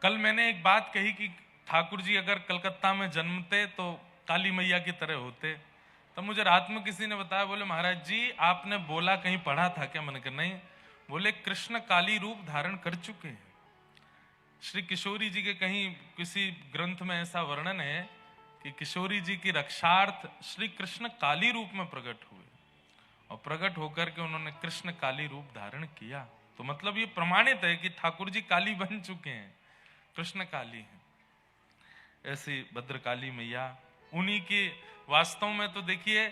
कल मैंने एक बात कही कि ठाकुर जी अगर कलकत्ता में जन्मते तो काली मैया की तरह होते। तो मुझे रात में किसी ने बताया, बोले महाराज जी आपने बोला कहीं पढ़ा था क्या? मैंने कहा नहीं। बोले कृष्ण काली रूप धारण कर चुके हैं। श्री किशोरी जी के कहीं किसी ग्रंथ में ऐसा वर्णन है कि किशोरी जी की रक्षार्थ श्री कृष्ण काली रूप में प्रकट हुए और प्रकट होकर के उन्होंने कृष्ण काली रूप धारण किया। तो मतलब ये प्रमाणित है कि ठाकुर जी काली बन चुके हैं, कृष्ण काली हैं। ऐसी भद्रकाली मैया उन्हीं के वास्तव में तो देखिए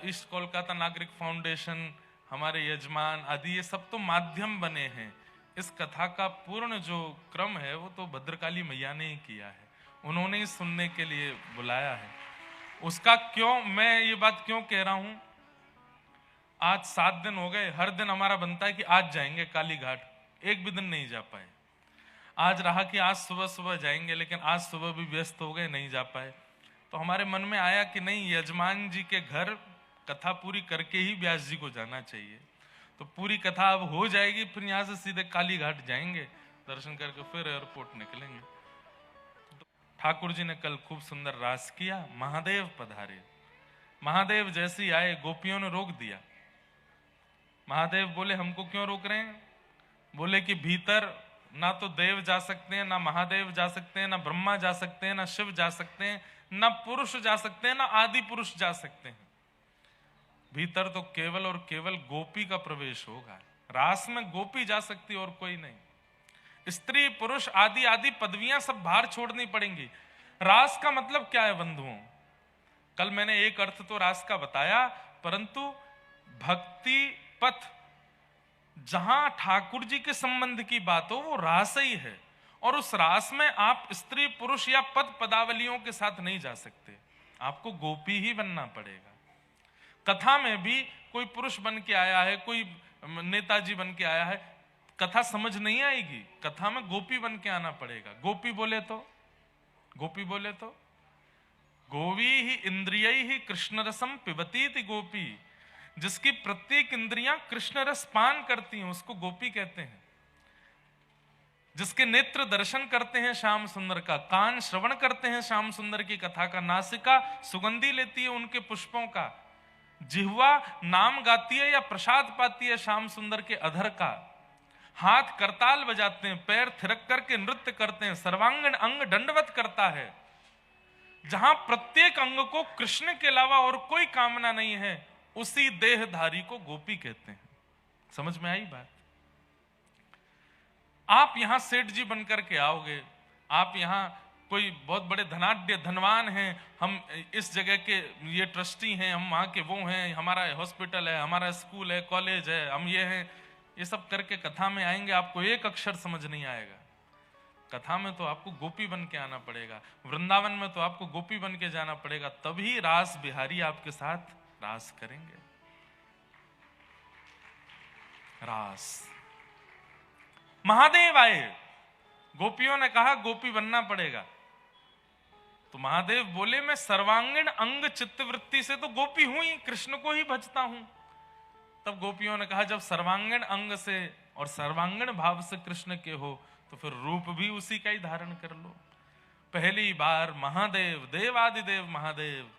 ईस्ट कोलकाता नागरिक फाउंडेशन, हमारे यजमान आदि, ये सब तो माध्यम बने हैं। इस कथा का पूर्ण जो क्रम है वो तो भद्रकाली मैया ने ही किया है, उन्होंने ही सुनने के लिए बुलाया है। उसका क्यों मैं ये बात क्यों कह रहा हूं, आज 7 दिन हो गए, हर दिन हमारा बनता है कि आज जाएंगे काली घाट, एक भी दिन नहीं जा पाए। आज रहा कि आज सुबह सुबह जाएंगे, लेकिन आज सुबह भी व्यस्त हो गए, नहीं जा पाए। तो हमारे मन में आया कि नहीं, यजमान जी के घर कथा पूरी करके ही व्यास जी को जाना चाहिए। तो पूरी कथा अब हो जाएगी, फिर यहाँ से सीधे काली घाट जाएंगे, दर्शन करके फिर एयरपोर्ट निकलेंगे। तो ठाकुर जी ने कल खूब सुंदर रास किया। महादेव पधारे। महादेव जैसे ही आए गोपियों ने रोक दिया। महादेव बोले हमको क्यों रोक रहे हैं? बोले कि भीतर ना तो देव जा सकते हैं, ना महादेव जा सकते हैं, ना ब्रह्मा जा सकते हैं, ना शिव जा सकते हैं, ना पुरुष जा सकते हैं, ना आदि पुरुष जा सकते हैं। भीतर तो केवल और केवल गोपी का प्रवेश होगा। रास में गोपी जा सकती और कोई नहीं। स्त्री पुरुष आदि आदि पदवियां सब बाहर छोड़नी पड़ेंगी। रास का मतलब क्या है बंधुओं? कल मैंने एक अर्थ तो रास का बताया, परंतु भक्ति पथ जहां ठाकुर जी के संबंध की बात हो वो रास ही है, और उस रास में आप स्त्री पुरुष या पद पदावलियों के साथ नहीं जा सकते, आपको गोपी ही बनना पड़ेगा। कथा में भी कोई पुरुष बन के आया है, कोई नेताजी बन के आया है, कथा समझ नहीं आएगी। कथा में गोपी बन के आना पड़ेगा। गोपी बोले तो गोवी ही इंद्रिय ही कृष्ण रसम पिबती थी गोपी। जिसकी प्रत्येक इंद्रियां कृष्ण रस पान करती हैं उसको गोपी कहते हैं। जिसके नेत्र दर्शन करते हैं श्याम सुंदर का, कान श्रवण करते हैं श्याम सुंदर की कथा का, नासिका सुगंधी लेती है उनके पुष्पों का, जिह्वा नाम गाती है या प्रसाद पाती है श्याम सुंदर के अधर का, हाथ करताल बजाते हैं, पैर थिरक करके नृत्य करते हैं, सर्वांगण अंग दंडवत करता है। जहां प्रत्येक अंग को कृष्ण के अलावा और कोई कामना नहीं है, उसी देहधारी को गोपी कहते हैं। समझ में आई बात? आप यहां सेठ जी बनकर के आओगे, आप यहां कोई बहुत बड़े धनाढ्य धनवान हैं, हम इस जगह के ये ट्रस्टी हैं, हम वहां के वो हैं, हमारा हॉस्पिटल है, हमारा स्कूल है, कॉलेज है, हम ये हैं, ये सब करके कथा में आएंगे, आपको एक अक्षर समझ नहीं आएगा। कथा में तो आपको गोपी बन के आना पड़ेगा, वृंदावन में तो आपको गोपी बन के जाना पड़ेगा, तभी रास बिहारी आपके साथ रास करेंगे। रास महादेव आए, गोपियों ने कहा गोपी बनना पड़ेगा। तो महादेव बोले मैं सर्वांगीण अंग चित्तवृत्ति से तो गोपी हूं ही, कृष्ण को ही भजता हूं। तब गोपियों ने कहा जब सर्वांगीण अंग से और सर्वांगीण भाव से कृष्ण के हो तो फिर रूप भी उसी का ही धारण कर लो। पहली बार महादेव, देवादिदेव महादेव,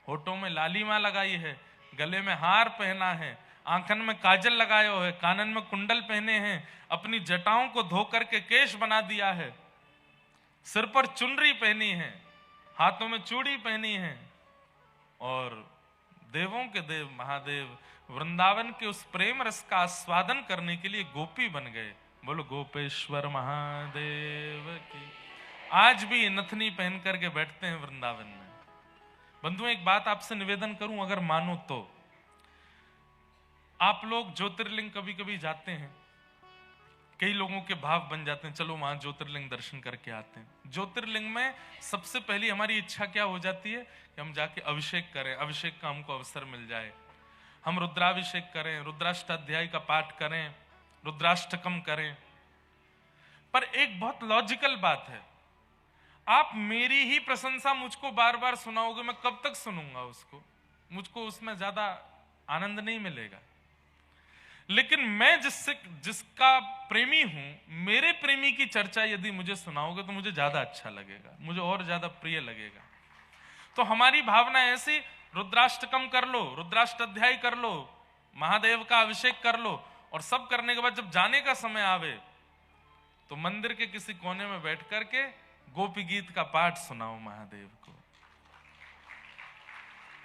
होठों में लालिमा लगाई है, गले में हार पहना है, आंखन में काजल लगाए हो है, कानन में कुंडल पहने हैं, अपनी जटाओं को धो करके केश बना दिया है, सिर पर चुनरी पहनी है, हाथों में चूड़ी पहनी है, और देवों के देव महादेव वृंदावन के उस प्रेम रस का आस्वादन करने के लिए गोपी बन गए। बोलो गोपेश्वर महादेव की। आज भी नथनी पहन करके बैठते हैं वृंदावन में। बंधुओं एक बात आपसे निवेदन करूं, अगर मानो तो आप लोग ज्योतिर्लिंग कभी कभी जाते हैं, कई लोगों के भाव बन जाते हैं चलो वहां ज्योतिर्लिंग दर्शन करके आते हैं। ज्योतिर्लिंग में सबसे पहली हमारी इच्छा क्या हो जाती है कि हम जाके अभिषेक करें, अभिषेक का हमको अवसर मिल जाए, हम रुद्राभिषेक करें, रुद्राष्टाध्याय का पाठ करें, रुद्राष्टकम करें। पर एक बहुत लॉजिकल बात है, आप मेरी ही प्रशंसा मुझको बार बार सुनाओगे, मैं कब तक सुनूंगा उसको? मुझको उसमें ज्यादा आनंद नहीं मिलेगा। लेकिन मैं जिसका प्रेमी हूं, मेरे प्रेमी की चर्चा यदि मुझे सुनाओगे तो मुझे ज्यादा अच्छा लगेगा, मुझे और ज्यादा प्रिय लगेगा। तो हमारी भावना ऐसी, रुद्राष्टकम कर लो, रुद्राष्ट अध्याय कर लो, महादेव का अभिषेक कर लो, और सब करने के बाद जब जाने का समय आवे तो मंदिर के किसी कोने में बैठ करके गोपी गीत का पाठ सुनाओ महादेव को।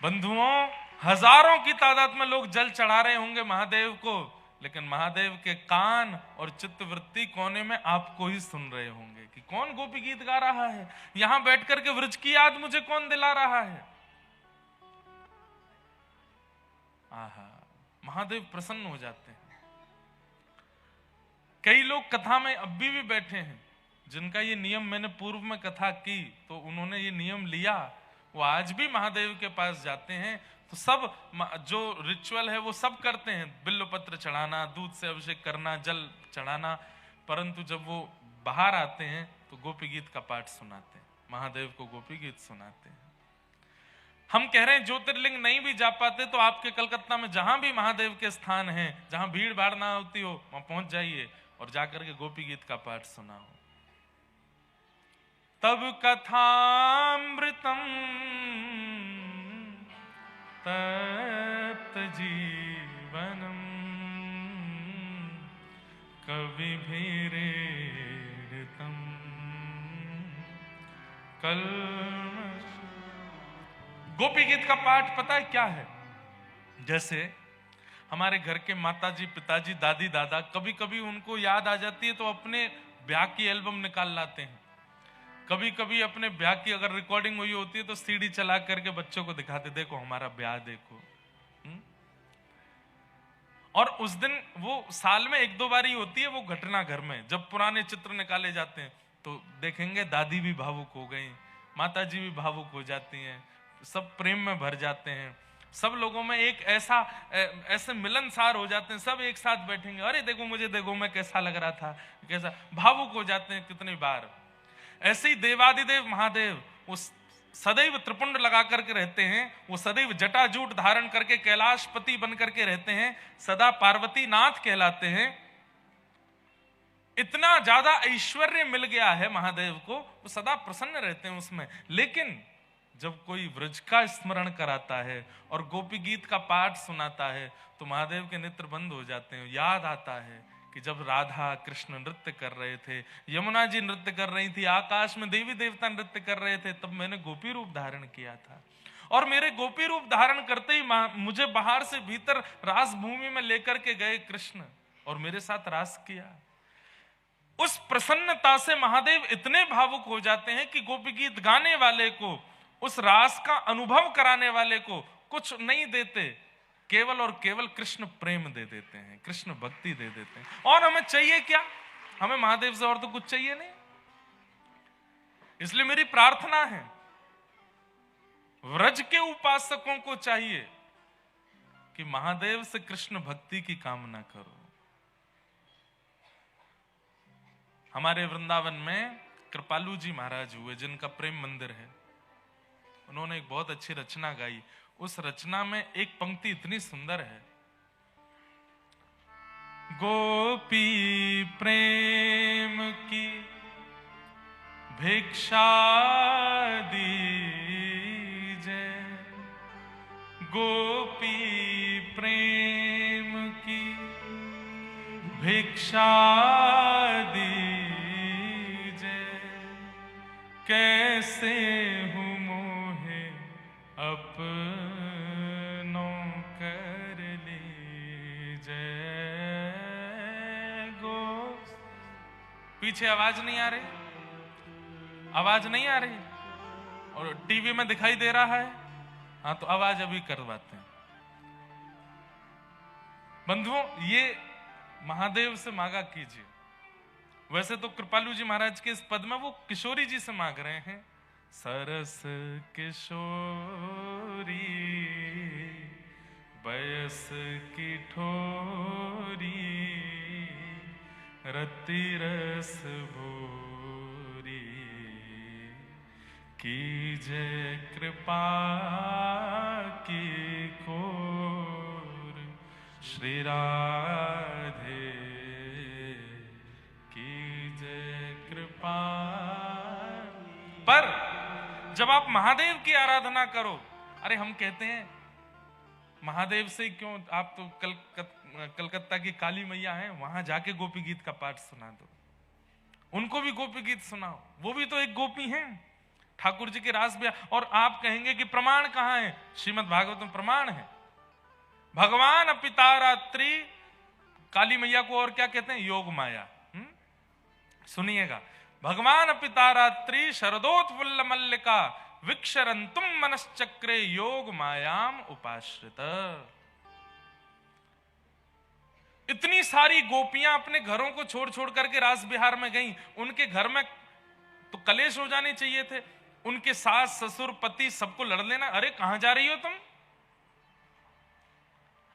बंधुओं, हजारों की तादाद में लोग जल चढ़ा रहे होंगे महादेव को, लेकिन महादेव के कान और चित्तवृत्ति कोने में आपको ही सुन रहे होंगे कि कौन गोपी गीत गा रहा है, यहां बैठ करके व्रज की याद मुझे कौन दिला रहा है। आहा, महादेव प्रसन्न हो जाते हैं। कई लोग कथा में अब भी बैठे हैं जिनका ये नियम, मैंने पूर्व में कथा की तो उन्होंने ये नियम लिया, वो आज भी महादेव के पास जाते हैं तो सब जो रिचुअल है वो सब करते हैं, बिल्व पत्र चढ़ाना, दूध से अभिषेक करना, जल चढ़ाना, परंतु जब वो बाहर आते हैं तो गोपी गीत का पाठ सुनाते हैं, महादेव को गोपी गीत सुनाते हैं। हम कह रहे हैं ज्योतिर्लिंग नहीं भी जा पाते तो आपके कलकत्ता में जहां भी महादेव के स्थान हैं, जहां भीड़ भाड़ ना होती हो, वहां पहुंच जाइए और जाकर के गोपी गीत का पाठ सुनाओ। तब कथामृतम तप्त जीवनम कविभिरीडितम कल्मष। गोपी गीत का पाठ पता है क्या है? जैसे हमारे घर के माताजी, पिताजी, दादी, दादा, कभी कभी उनको याद आ जाती है तो अपने ब्याह की एल्बम निकाल लाते हैं। कभी कभी अपने ब्याह की अगर रिकॉर्डिंग हुई होती है तो सीडी चला करके बच्चों को दिखाते, देखो हमारा ब्याह देखो। और उस दिन वो साल में एक दो बार ही होती है वो घटना घर में, जब पुराने चित्र निकाले जाते हैं तो देखेंगे दादी भी भावुक हो गई, माताजी भी भावुक हो जाती हैं, सब प्रेम में भर जाते हैं, सब लोगों में एक ऐसे मिलनसार हो जाते हैं, सब एक साथ बैठेंगे, अरे देखो मुझे देखो मैं कैसा लग रहा था, कैसा भावुक हो जाते हैं कितनी बार। ऐसे ही देवादिदेव महादेव उस सदैव त्रिपुंड लगा करके रहते हैं, वो सदैव जटाजूट धारण करके कैलाशपति बन करके रहते हैं, सदा पार्वती नाथ कहलाते हैं। इतना ज्यादा ऐश्वर्य मिल गया है महादेव को, वो सदा प्रसन्न रहते हैं उसमें। लेकिन जब कोई व्रज का स्मरण कराता है और गोपी गीत का पाठ सुनाता है तो महादेव के नेत्र बंद हो जाते हैं। याद आता है कि जब राधा कृष्ण नृत्य कर रहे थे, यमुना जी नृत्य कर रही थी, आकाश में देवी देवता नृत्य कर रहे थे, तब मैंने गोपी रूप धारण किया था। और मेरे गोपी रूप धारण करते ही मुझे बाहर से भीतर रास भूमि में लेकर के गए कृष्ण और मेरे साथ रास किया। उस प्रसन्नता से महादेव इतने भावुक हो जाते हैं कि गोपी गीत गाने वाले को, उस रास का अनुभव कराने वाले को कुछ नहीं देते, केवल और केवल कृष्ण प्रेम दे देते हैं, कृष्ण भक्ति दे देते हैं। और हमें चाहिए क्या? हमें महादेव से और तो कुछ चाहिए नहीं। इसलिए मेरी प्रार्थना है, व्रज के उपासकों को चाहिए कि महादेव से कृष्ण भक्ति की कामना करो। हमारे वृंदावन में कृपालू जी महाराज हुए, जिनका प्रेम मंदिर है, उन्होंने एक बहुत अच्छी रचना गाई। उस रचना में एक पंक्ति इतनी सुंदर है, गोपी प्रेम की भिक्षा दीजे, गोपी प्रेम की भिक्षा दीजे, कैसे हूँ मोहे अपनों कर लीजे। पीछे आवाज नहीं आ रही? आवाज नहीं आ रही और टीवी में दिखाई दे रहा है? हाँ, तो आवाज अभी करवाते हैं। बंधुओं, ये महादेव से मांगा कीजिए। वैसे तो कृपालू जी महाराज के इस पद में वो किशोरी जी से मांग रहे हैं, सरस किशोरी बयस की ठोरी, रति रस भूरी, कीजे कृपा की कोर श्री राधे की जय कृपा। पर जब आप महादेव की आराधना करो, अरे हम कहते हैं महादेव से क्यों, आप तो कलकत्ता की काली मैया हैं, वहां जाके गोपी गीत का पाठ सुना दो, उनको भी गोपी गीत सुनाओ, वो भी तो एक गोपी हैं, ठाकुर जी के रास ब्याह। और आप कहेंगे कि प्रमाण कहां है? श्रीमद् भागवत में प्रमाण है। भगवान अपितारात्रि, काली मैया को और क्या कहते हैं? योग माया। सुनिएगा, भगवान अपितारात्रि शरदोत्फुल्ल मल्लिका विक्षरंतुम मनश्चक्रे योग मायाम उपाश्रित। इतनी सारी गोपियां अपने घरों को छोड़ छोड़ करके रास बिहार में गईं। उनके घर में तो कलेश हो जाने चाहिए थे, उनके सास ससुर पति सबको लड़ लेना, अरे कहां जा रही हो तुम?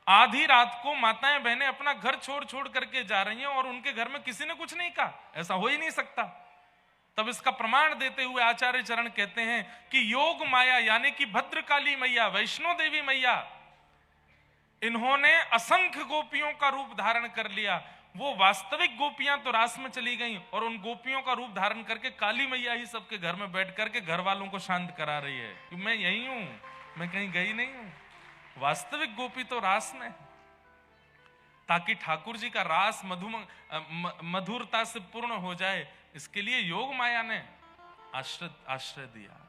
आधी रात को माताएं बहनें अपना घर छोड़ छोड़ करके जा रही हैं और उनके घर में किसी ने कुछ नहीं कहा, ऐसा हो ही नहीं सकता। तब इसका प्रमाण देते हुए आचार्य चरण कहते हैं कि योग माया यानी कि भद्रकाली मैया, वैष्णो देवी मैया, इन्होंने असंख्य गोपियों का रूप धारण कर लिया। वो वास्तविक गोपियां तो रास में चली गईं और उन गोपियों का रूप धारण करके काली मैया ही सबके घर में बैठ करके घर वालों को शांत करा रही है कि मैं यही हूं, मैं कहीं गई नहीं हूं। वास्तविक गोपी तो रास में, ताकि ठाकुर जी का रास मधुरता से पूर्ण हो जाए, इसके लिए योग माया ने आश्रय दिया।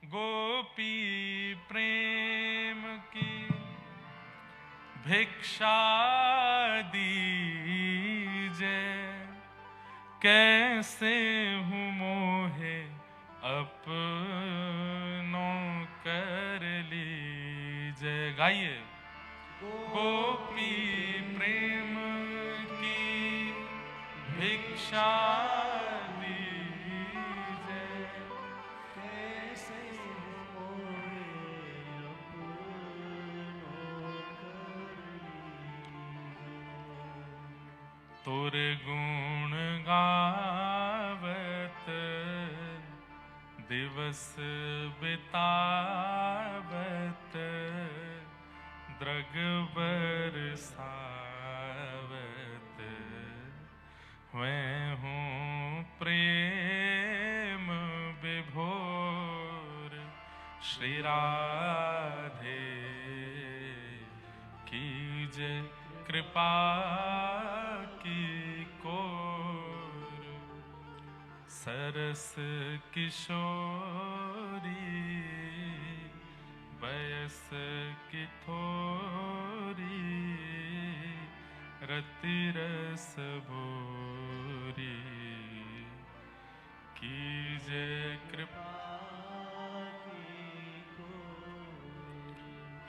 गोपी प्रेम की भिक्षा दीजे, कैसे हूँ मोहे अपनों कर लीजे। गाइए, गोपी प्रेम की भिक्षा दीजे, कैसे मोहे अपनों कर लीजे। तुर गुण गावत दिवस बितावत, द्रग बरसावत, मैं हूँ प्रेम विभोर। श्री राधे कीजे कृपा की कोर, सरस किशोरी बयस की थोरी, रति रस भोरी, कीजे कृपा की कोर।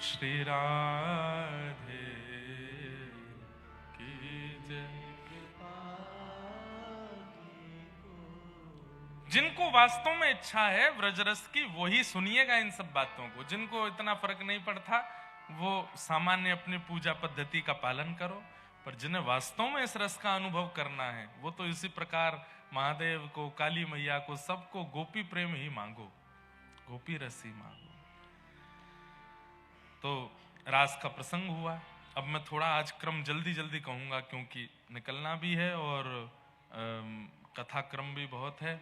श्री राधे कीजे कृपा की कोर। जिनको वास्तव में इच्छा है व्रजरस की, वही सुनिएगा इन सब बातों को। जिनको इतना फर्क नहीं पड़ता, वो सामान्य अपनी पूजा पद्धति का पालन करो। पर जिन्हें वास्तव में इस रस का अनुभव करना है, वो तो इसी प्रकार महादेव को, काली मैया को, सबको गोपी प्रेम ही मांगो, गोपी रस ही मांगो। तो रास का प्रसंग हुआ। अब मैं थोड़ा आज क्रम जल्दी जल्दी कहूंगा क्योंकि निकलना भी है और कथा क्रम भी बहुत है।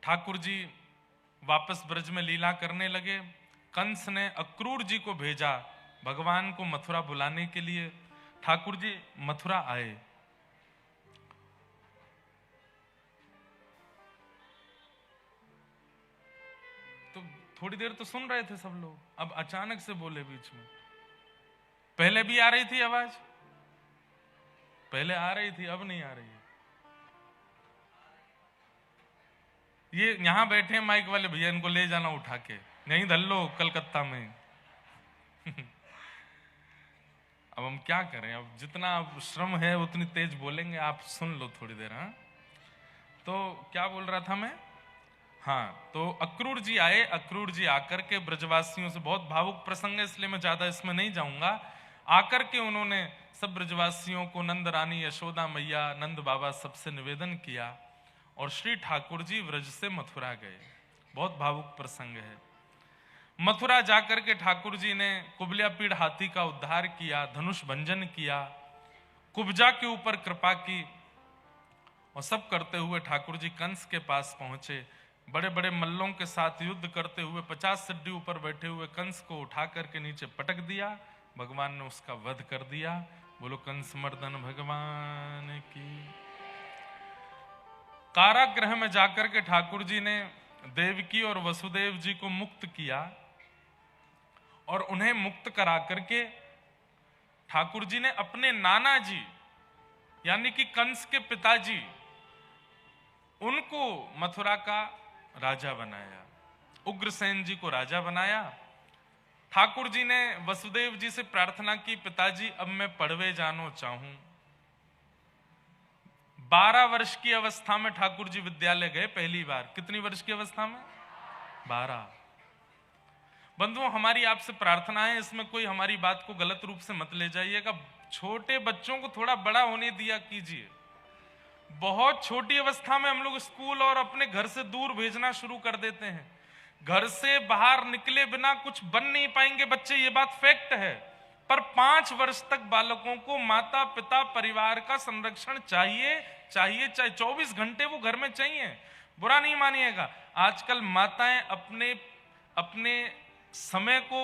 ठाकुर जी वापस ब्रज में लीला करने लगे। कंस ने अक्रूर जी को भेजा भगवान को मथुरा बुलाने के लिए। ठाकुर जी मथुरा आए। तो थोड़ी देर तो सुन रहे थे सब लोग, अब अचानक से बोले बीच में। पहले भी आ रही थी आवाज, पहले आ रही थी, अब नहीं आ रही है। ये यहां बैठे हैं माइक वाले भैया, इनको ले जाना उठा के, यहीं धल लो कलकत्ता में। अब हम क्या करें, अब जितना श्रम है उतनी तेज बोलेंगे, आप सुन लो थोड़ी देर। हाँ, तो क्या बोल रहा था मैं? हाँ, तो अक्रूर जी आए। अक्रूर जी आकर के ब्रजवासियों से, बहुत भावुक प्रसंग है इसलिए मैं ज्यादा इसमें नहीं जाऊंगा, आकर के उन्होंने सब ब्रजवासियों को, नंद रानी, यशोदा मैया, नंद बाबा, सबसे निवेदन किया और श्री ठाकुर जी व्रज से मथुरा गए। बहुत भावुक प्रसंग है। मथुरा जाकर के ठाकुर जी ने कुबल्यापीड़ हाथी का उद्धार किया, धनुष भंजन किया, कुब्जा के ऊपर कृपा की, और सब करते हुए ठाकुर जी कंस के पास पहुंचे। बड़े बड़े मल्लों के साथ युद्ध करते हुए 50 सिड्डी ऊपर बैठे हुए कंस को उठा करके नीचे पटक दिया। भगवान ने उसका वध कर दिया। बोलो कंस मर्दन भगवान की। कारागृह में जाकर के ठाकुर जी ने देवकी और वसुदेव जी को मुक्त किया, और उन्हें मुक्त करा करके ठाकुर जी ने अपने नाना जी यानी कि कंस के पिताजी, उनको मथुरा का राजा बनाया, उग्रसेन जी को राजा बनाया। ठाकुर जी ने वसुदेव जी से प्रार्थना की, पिताजी अब मैं पढ़वे जानो चाहूं। 12 वर्ष की अवस्था में ठाकुर जी विद्यालय गए पहली बार। कितनी वर्ष की अवस्था में? 12। बंधुओं, हमारी आपसे प्रार्थना है, इसमें कोई हमारी बात को गलत रूप से मत ले जाइएगा। छोटे बच्चों को थोड़ा बड़ा होने दिया कीजिए। बहुत छोटी अवस्था में हम लोग स्कूल और अपने घर से दूर भेजना शुरू कर देते हैं। घर से बाहर निकले बिना कुछ बन नहीं पाएंगे बच्चे, ये बात फैक्ट है। पर 5 वर्ष तक बालकों को माता पिता परिवार का संरक्षण चाहिए, चाहिए, चाहे 24 घंटे वो घर में चाहिए। बुरा नहीं मानिएगा, आजकल माताएं अपने समय को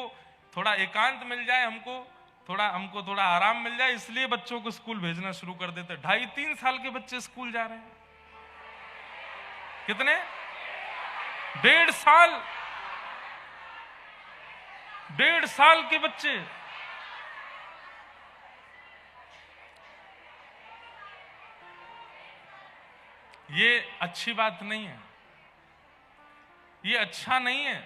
थोड़ा एकांत मिल जाए, हमको थोड़ा आराम मिल जाए, इसलिए बच्चों को स्कूल भेजना शुरू कर देते। 2.5-3 साल के बच्चे स्कूल जा रहे हैं। कितने? 1.5 साल। 1.5 साल के बच्चे। ये अच्छी बात नहीं है, ये अच्छा नहीं है।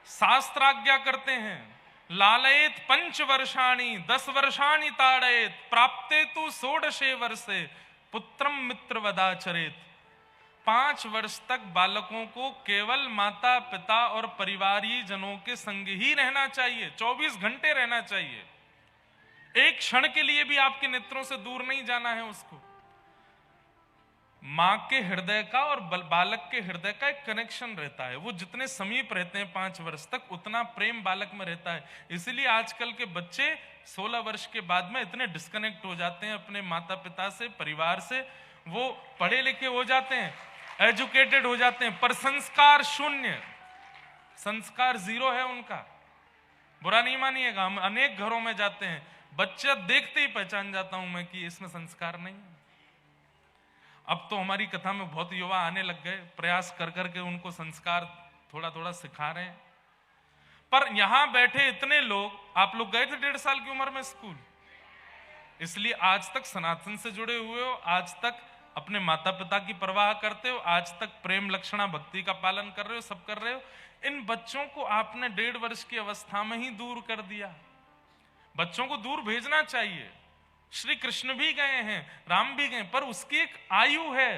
शास्त्र आज्ञा करते हैं, लालयेत 5 वर्षाणि 10 वर्षाणि ताड़येत प्राप्ते तु 16 वर्षे पुत्रम मित्र वदाचरेत। 5 वर्ष तक बालकों को केवल माता पिता और परिवारी जनों के संग ही रहना चाहिए, 24 घंटे रहना चाहिए। एक क्षण के लिए भी आपके नेत्रों से दूर नहीं जाना है उसको। मां के हृदय का और बालक के हृदय का एक कनेक्शन रहता है। वो जितने समीप रहते हैं 5 वर्ष तक, उतना प्रेम बालक में रहता है। इसलिए आजकल के बच्चे 16 वर्ष के बाद में इतने डिस्कनेक्ट हो जाते हैं अपने माता पिता से, परिवार से। वो पढ़े लिखे हो जाते हैं, एजुकेटेड हो जाते हैं, पर संस्कार शून्य, संस्कार 0 है उनका। बुरा नहीं मानिएगा, हम अनेक घरों में जाते हैं, बच्चा देखते ही पहचान जाता हूं मैं कि इसमें संस्कार नहीं है। अब तो हमारी कथा में बहुत युवा आने लग गए, प्रयास कर करके उनको संस्कार थोड़ा थोड़ा सिखा रहे हैं। पर यहां बैठे इतने लोग, आप लोग गए थे 1.5 साल की उम्र में स्कूल, इसलिए आज तक सनातन से जुड़े हुए हो, आज तक अपने माता पिता की परवाह करते हो, आज तक प्रेम लक्षणा भक्ति का पालन कर रहे हो, सब कर रहे हो। इन बच्चों को आपने 1.5 वर्ष की अवस्था में ही दूर कर दिया। बच्चों को दूर भेजना चाहिए। श्री कृष्ण भी गए हैं, राम भी गए, पर उसकी एक आयु है।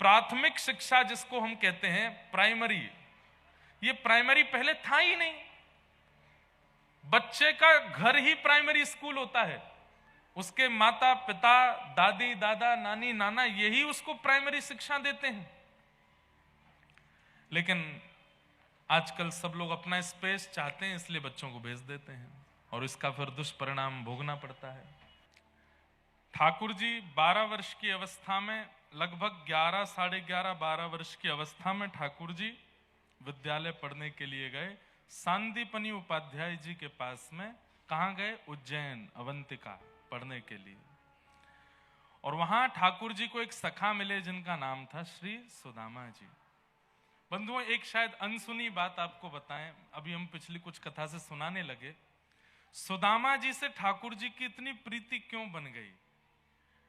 प्राथमिक शिक्षा जिसको हम कहते हैं प्राइमरी, ये प्राइमरी पहले था ही नहीं। बच्चे का घर ही प्राइमरी स्कूल होता है। उसके माता पिता, दादी दादा, नानी नाना, यही उसको प्राइमरी शिक्षा देते हैं। लेकिन आजकल सब लोग अपना स्पेस चाहते हैं, इसलिए बच्चों को भेज देते हैं, और इसका फिर दुष्परिणाम भोगना पड़ता है। ठाकुर जी 12 वर्ष की अवस्था में, लगभग 11, साढ़े 11, 12 वर्ष की अवस्था में ठाकुर जी विद्यालय पढ़ने के लिए गए। सांदीपनी उपाध्याय जी के पास में। कहाँ गए? उज्जैन, अवंतिका पढ़ने के लिए। और वहां ठाकुर जी को एक सखा मिले जिनका नाम था श्री सुदामा जी। बंधुओं, एक शायद अनसुनी बात आपको बताएं, अभी हम पिछली कुछ कथा से सुनाने लगे। सुदामा जी से ठाकुर जी की इतनी प्रीति क्यों बन गई?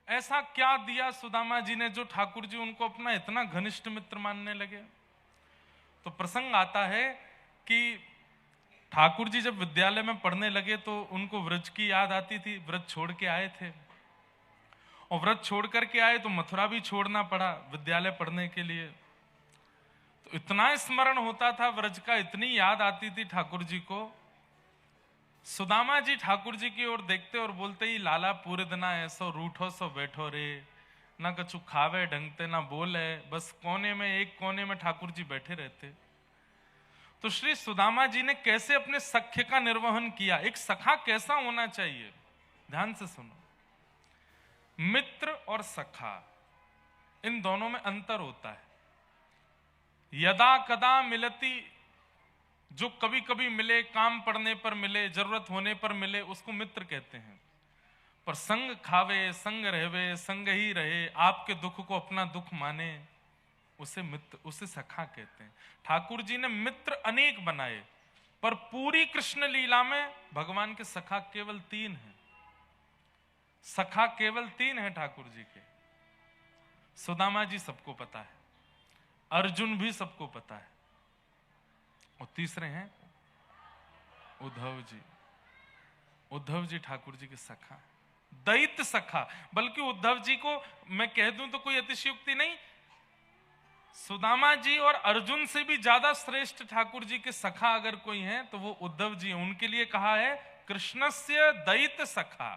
ऐसा क्या दिया सुदामा जी ने जो ठाकुर जी उनको अपना इतना घनिष्ठ मित्र मानने लगे? तो प्रसंग आता है कि ठाकुर जी जब विद्यालय में पढ़ने लगे तो उनको व्रज की याद आती थी। व्रज छोड़ के आए थे, और व्रज छोड़ करके आए तो मथुरा भी छोड़ना पड़ा विद्यालय पढ़ने के लिए। तो इतना स्मरण होता था व्रज का, इतनी याद आती थी ठाकुर जी को। सुदामा जी ठाकुर जी की ओर देखते और बोलते ही, लाला पूरे दिना ऐसो रूठो सो बैठो रे, ना कछु खावे ढंगते ना बोले, बस कोने में, एक कोने में ठाकुर जी बैठे रहते। तो श्री सुदामा जी ने कैसे अपने सख्य का निर्वहन किया, एक सखा कैसा होना चाहिए, ध्यान से सुनो। मित्र और सखा इन दोनों में अंतर होता है। यदा कदा मिलती, जो कभी कभी मिले, काम पड़ने पर मिले, जरूरत होने पर मिले, उसको मित्र कहते हैं। पर संग खावे, संग रहवे, संग ही रहे, आपके दुख को अपना दुख माने, उसे मित्र, उसे सखा कहते हैं। ठाकुर जी ने मित्र अनेक बनाए, पर पूरी कृष्ण लीला में भगवान के सखा केवल 3 हैं। सखा केवल 3 हैं ठाकुर जी के। सुदामा जी सबको पता है, अर्जुन भी सबको पता है, और तीसरे हैं उद्धव जी। उद्धव जी ठाकुर जी के सखा, दैत्य सखा। बल्कि उद्धव जी को मैं कह दूं तो कोई अतिशयोक्ति नहीं, सुदामा जी और अर्जुन से भी ज्यादा श्रेष्ठ ठाकुर जी के सखा अगर कोई है तो वो उद्धव जी हैं। उनके लिए कहा है कृष्णस्य दैत्य सखा।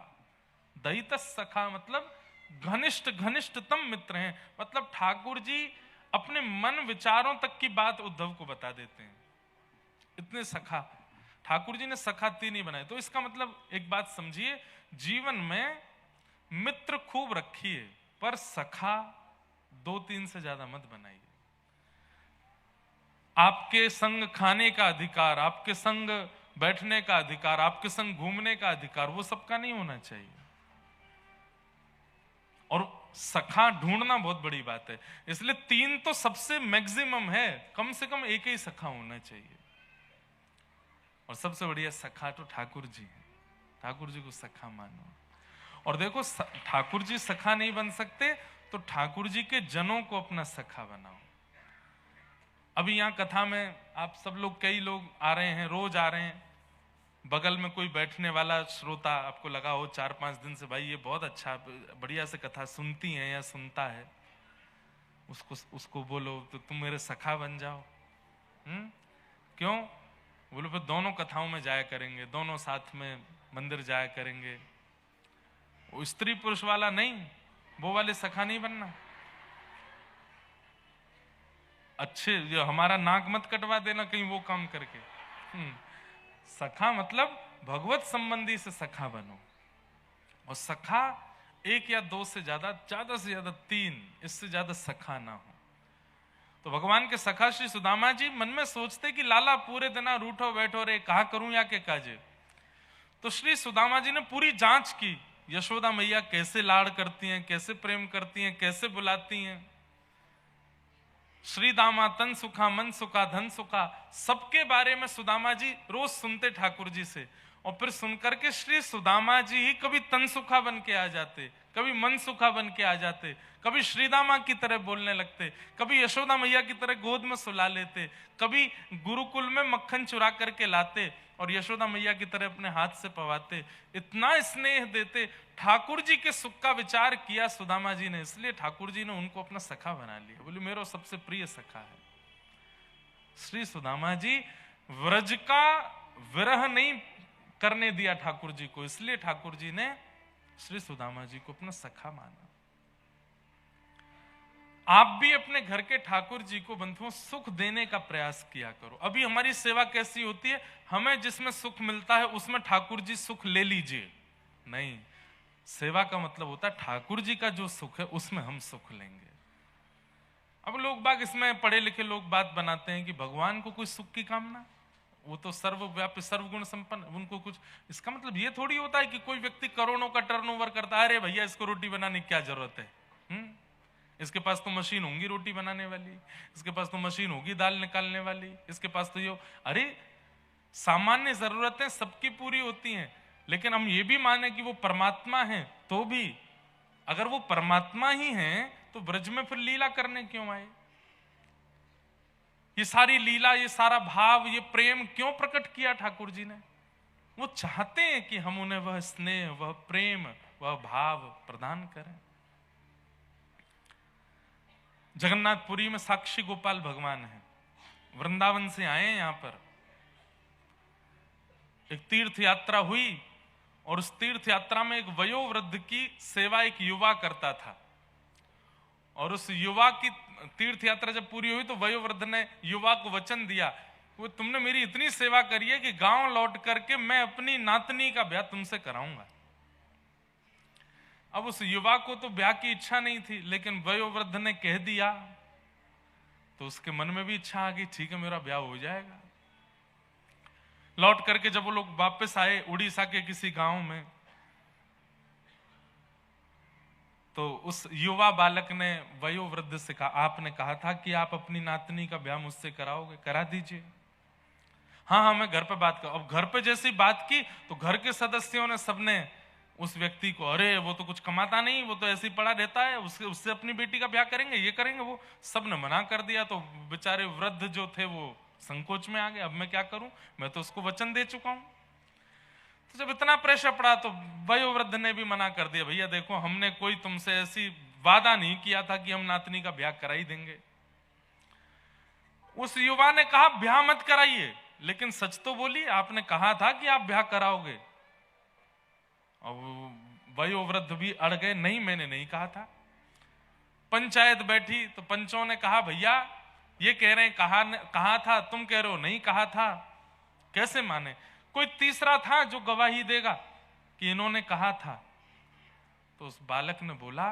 दैत्य सखा मतलब घनिष्ठ, घनिष्ठतम मित्र हैं। मतलब ठाकुर जी अपने मन विचारों तक की बात उद्धव को बता देते हैं, इतने सखा। ठाकुर जी ने सखा 3 ही बनाए। तो इसका मतलब एक बात समझिए, जीवन में मित्र खूब रखिए, पर सखा 2-3 से ज्यादा मत बनाइए। आपके संग खाने का अधिकार, आपके संग बैठने का अधिकार, आपके संग घूमने का अधिकार, वो सबका नहीं होना चाहिए। और सखा ढूंढना बहुत बड़ी बात है, इसलिए 3 तो सबसे मैक्सिमम है, कम से कम एक ही सखा होना चाहिए। और सबसे बढ़िया सखा तो ठाकुर जी हैं। ठाकुर जी को सखा मानो। और देखो, ठाकुर जी सखा नहीं बन सकते तो ठाकुर जी के जनों को अपना सखा बनाओ। अभी यहां कथा में आप सब लोग, कई लोग आ रहे हैं, रोज आ रहे हैं, बगल में कोई बैठने वाला श्रोता आपको लगा हो 4-5 दिन से, भाई ये बहुत अच्छा बढ़िया से कथा सुनती हैं या सुनता है, उसको बोलो तो तुम मेरे सखा बन जाओ। क्यों बोलो? फिर दोनों कथाओं में जाया करेंगे, दोनों साथ में मंदिर जाया करेंगे। वो स्त्री पुरुष वाला नहीं, वो वाले सखा नहीं बनना। अच्छे, जो हमारा नाक मत कटवा देना कहीं वो काम करके। सखा मतलब भगवत संबंधी से सखा बनो। और सखा 1 या 2 से ज्यादा से ज्यादा 3, इससे ज्यादा सखा ना हो। तो भगवान के सखा श्री सुदामा जी मन में सोचते कि लाला पूरे दिन रूठो बैठो रे, कहा करूं या के काजे। तो श्री सुदामा जी ने पूरी जांच की, यशोदा मैया कैसे लाड़ करती हैं, कैसे प्रेम करती हैं, कैसे बुलाती हैं। श्री दामा तन सुखा, मन सुखा, धन सुखा, सबके बारे में सुदामा जी रोज सुनते ठाकुर जी से। और फिर सुनकर के श्री सुदामा जी ही कभी तन सुखा बन के आ जाते, कभी मन सुखा बन के आ जाते, कभी श्रीदामा की तरह बोलने लगते, कभी यशोदा मैया की तरह गोद में सुला लेते, कभी गुरुकुल में मक्खन चुरा करके लाते और यशोदा मैया की तरह अपने हाथ से पवाते, इतना स्नेह देते। ठाकुर जी के सुख का विचार किया सुदामा जी ने, इसलिए ठाकुर जी ने उनको अपना सखा बना लिया। बोले मेरा सबसे प्रिय सखा है श्री सुदामा जी। व्रज का विरह नहीं करने दिया ठाकुर जी को, इसलिए ठाकुर जी ने श्री सुदामा जी को अपना सखा माना। आप भी अपने घर के ठाकुर जी को बंधुओं सुख देने का प्रयास किया करो। अभी हमारी सेवा कैसी होती है, हमें जिसमें सुख मिलता है उसमें ठाकुर जी सुख ले लीजिए, नहीं। सेवा का मतलब होता है ठाकुर जी का जो सुख है उसमें हम सुख लेंगे। अब लोग बाग इसमें पढ़े लिखे लोग बात बनाते हैं कि भगवान को कोई सुख की कामना, वो तो सर्वव्यापी सर्वगुण संपन्न, उनको कुछ। इसका मतलब ये थोड़ी होता है कि कोई व्यक्ति करोड़ों का टर्नओवर करता है, अरे भैया इसको रोटी बनाने की क्या जरूरत है, इसके पास तो मशीन होंगी रोटी बनाने वाली, इसके पास तो मशीन होगी दाल निकालने वाली, इसके पास तो ये। अरे सामान्य जरूरतें सबकी पूरी होती हैं, लेकिन हम ये भी माने कि वो परमात्मा है, तो भी अगर वो परमात्मा ही हैं तो ब्रज में फिर लीला करने क्यों आए? ये सारी लीला, ये सारा भाव, ये प्रेम क्यों प्रकट किया ठाकुर जी ने? वो चाहते हैं कि हम उन्हें वह स्नेह, वह प्रेम, वह भाव प्रदान करें। जगन्नाथपुरी में साक्षी गोपाल भगवान है, वृंदावन से आए हैं यहां पर। एक तीर्थ यात्रा हुई और उस तीर्थ यात्रा में एक वयोवृद्ध की सेवा एक युवा करता था। और उस युवा की तीर्थ यात्रा जब पूरी हुई तो वयोवृद्ध ने युवा को वचन दिया, वो तुमने मेरी इतनी सेवा करी है कि गांव लौट करके मैं अपनी नातनी का ब्याह तुमसे कराऊंगा। अब उस युवा को तो ब्याह की इच्छा नहीं थी, लेकिन वयोवृद्ध ने कह दिया तो उसके मन में भी इच्छा आ गई, ठीक है मेरा ब्याह हो जाएगा। लौट करके जब वो लोग वापस आए उड़ीसा के किसी गांव में, तो उस युवा बालक ने वयोवृद्ध से कहा, आपने कहा था कि आप अपनी नातनी का ब्याह मुझसे कराओगे, करा दीजिए। हाँ हाँ, मैं घर पे बात कर। अब घर पे जैसी बात की तो घर के सदस्यों ने सबने उस व्यक्ति को, अरे वो तो कुछ कमाता नहीं, वो तो ऐसे ही पड़ा रहता है, उससे अपनी बेटी का ब्याह करेंगे, ये करेंगे वो, सबने मना कर दिया। तो बेचारे वृद्ध जो थे वो संकोच में आ गए, अब मैं क्या करूं, मैं तो उसको वचन दे चुका हूं। तो जब इतना प्रेशर पड़ा तो वयोवृद्ध ने भी मना कर दिया, भैया देखो हमने कोई तुमसे ऐसी वादा नहीं किया था कि हम नातनी का ब्याह करा ही देंगे। उस युवा ने कहा ब्याह मत कराइए, लेकिन सच तो बोलिए, आपने कहा था कि आप ब्याह कराओगे। अब वयोवृद्ध भी अड़ गए, नहीं मैंने नहीं कहा था। पंचायत बैठी तो पंचों ने कहा भैया ये कह रहे हैं कहा था, तुम कह रहे हो नहीं कहा था, कैसे माने? कोई तीसरा था जो गवाही देगा कि इन्होंने कहा था? तो उस बालक ने बोला,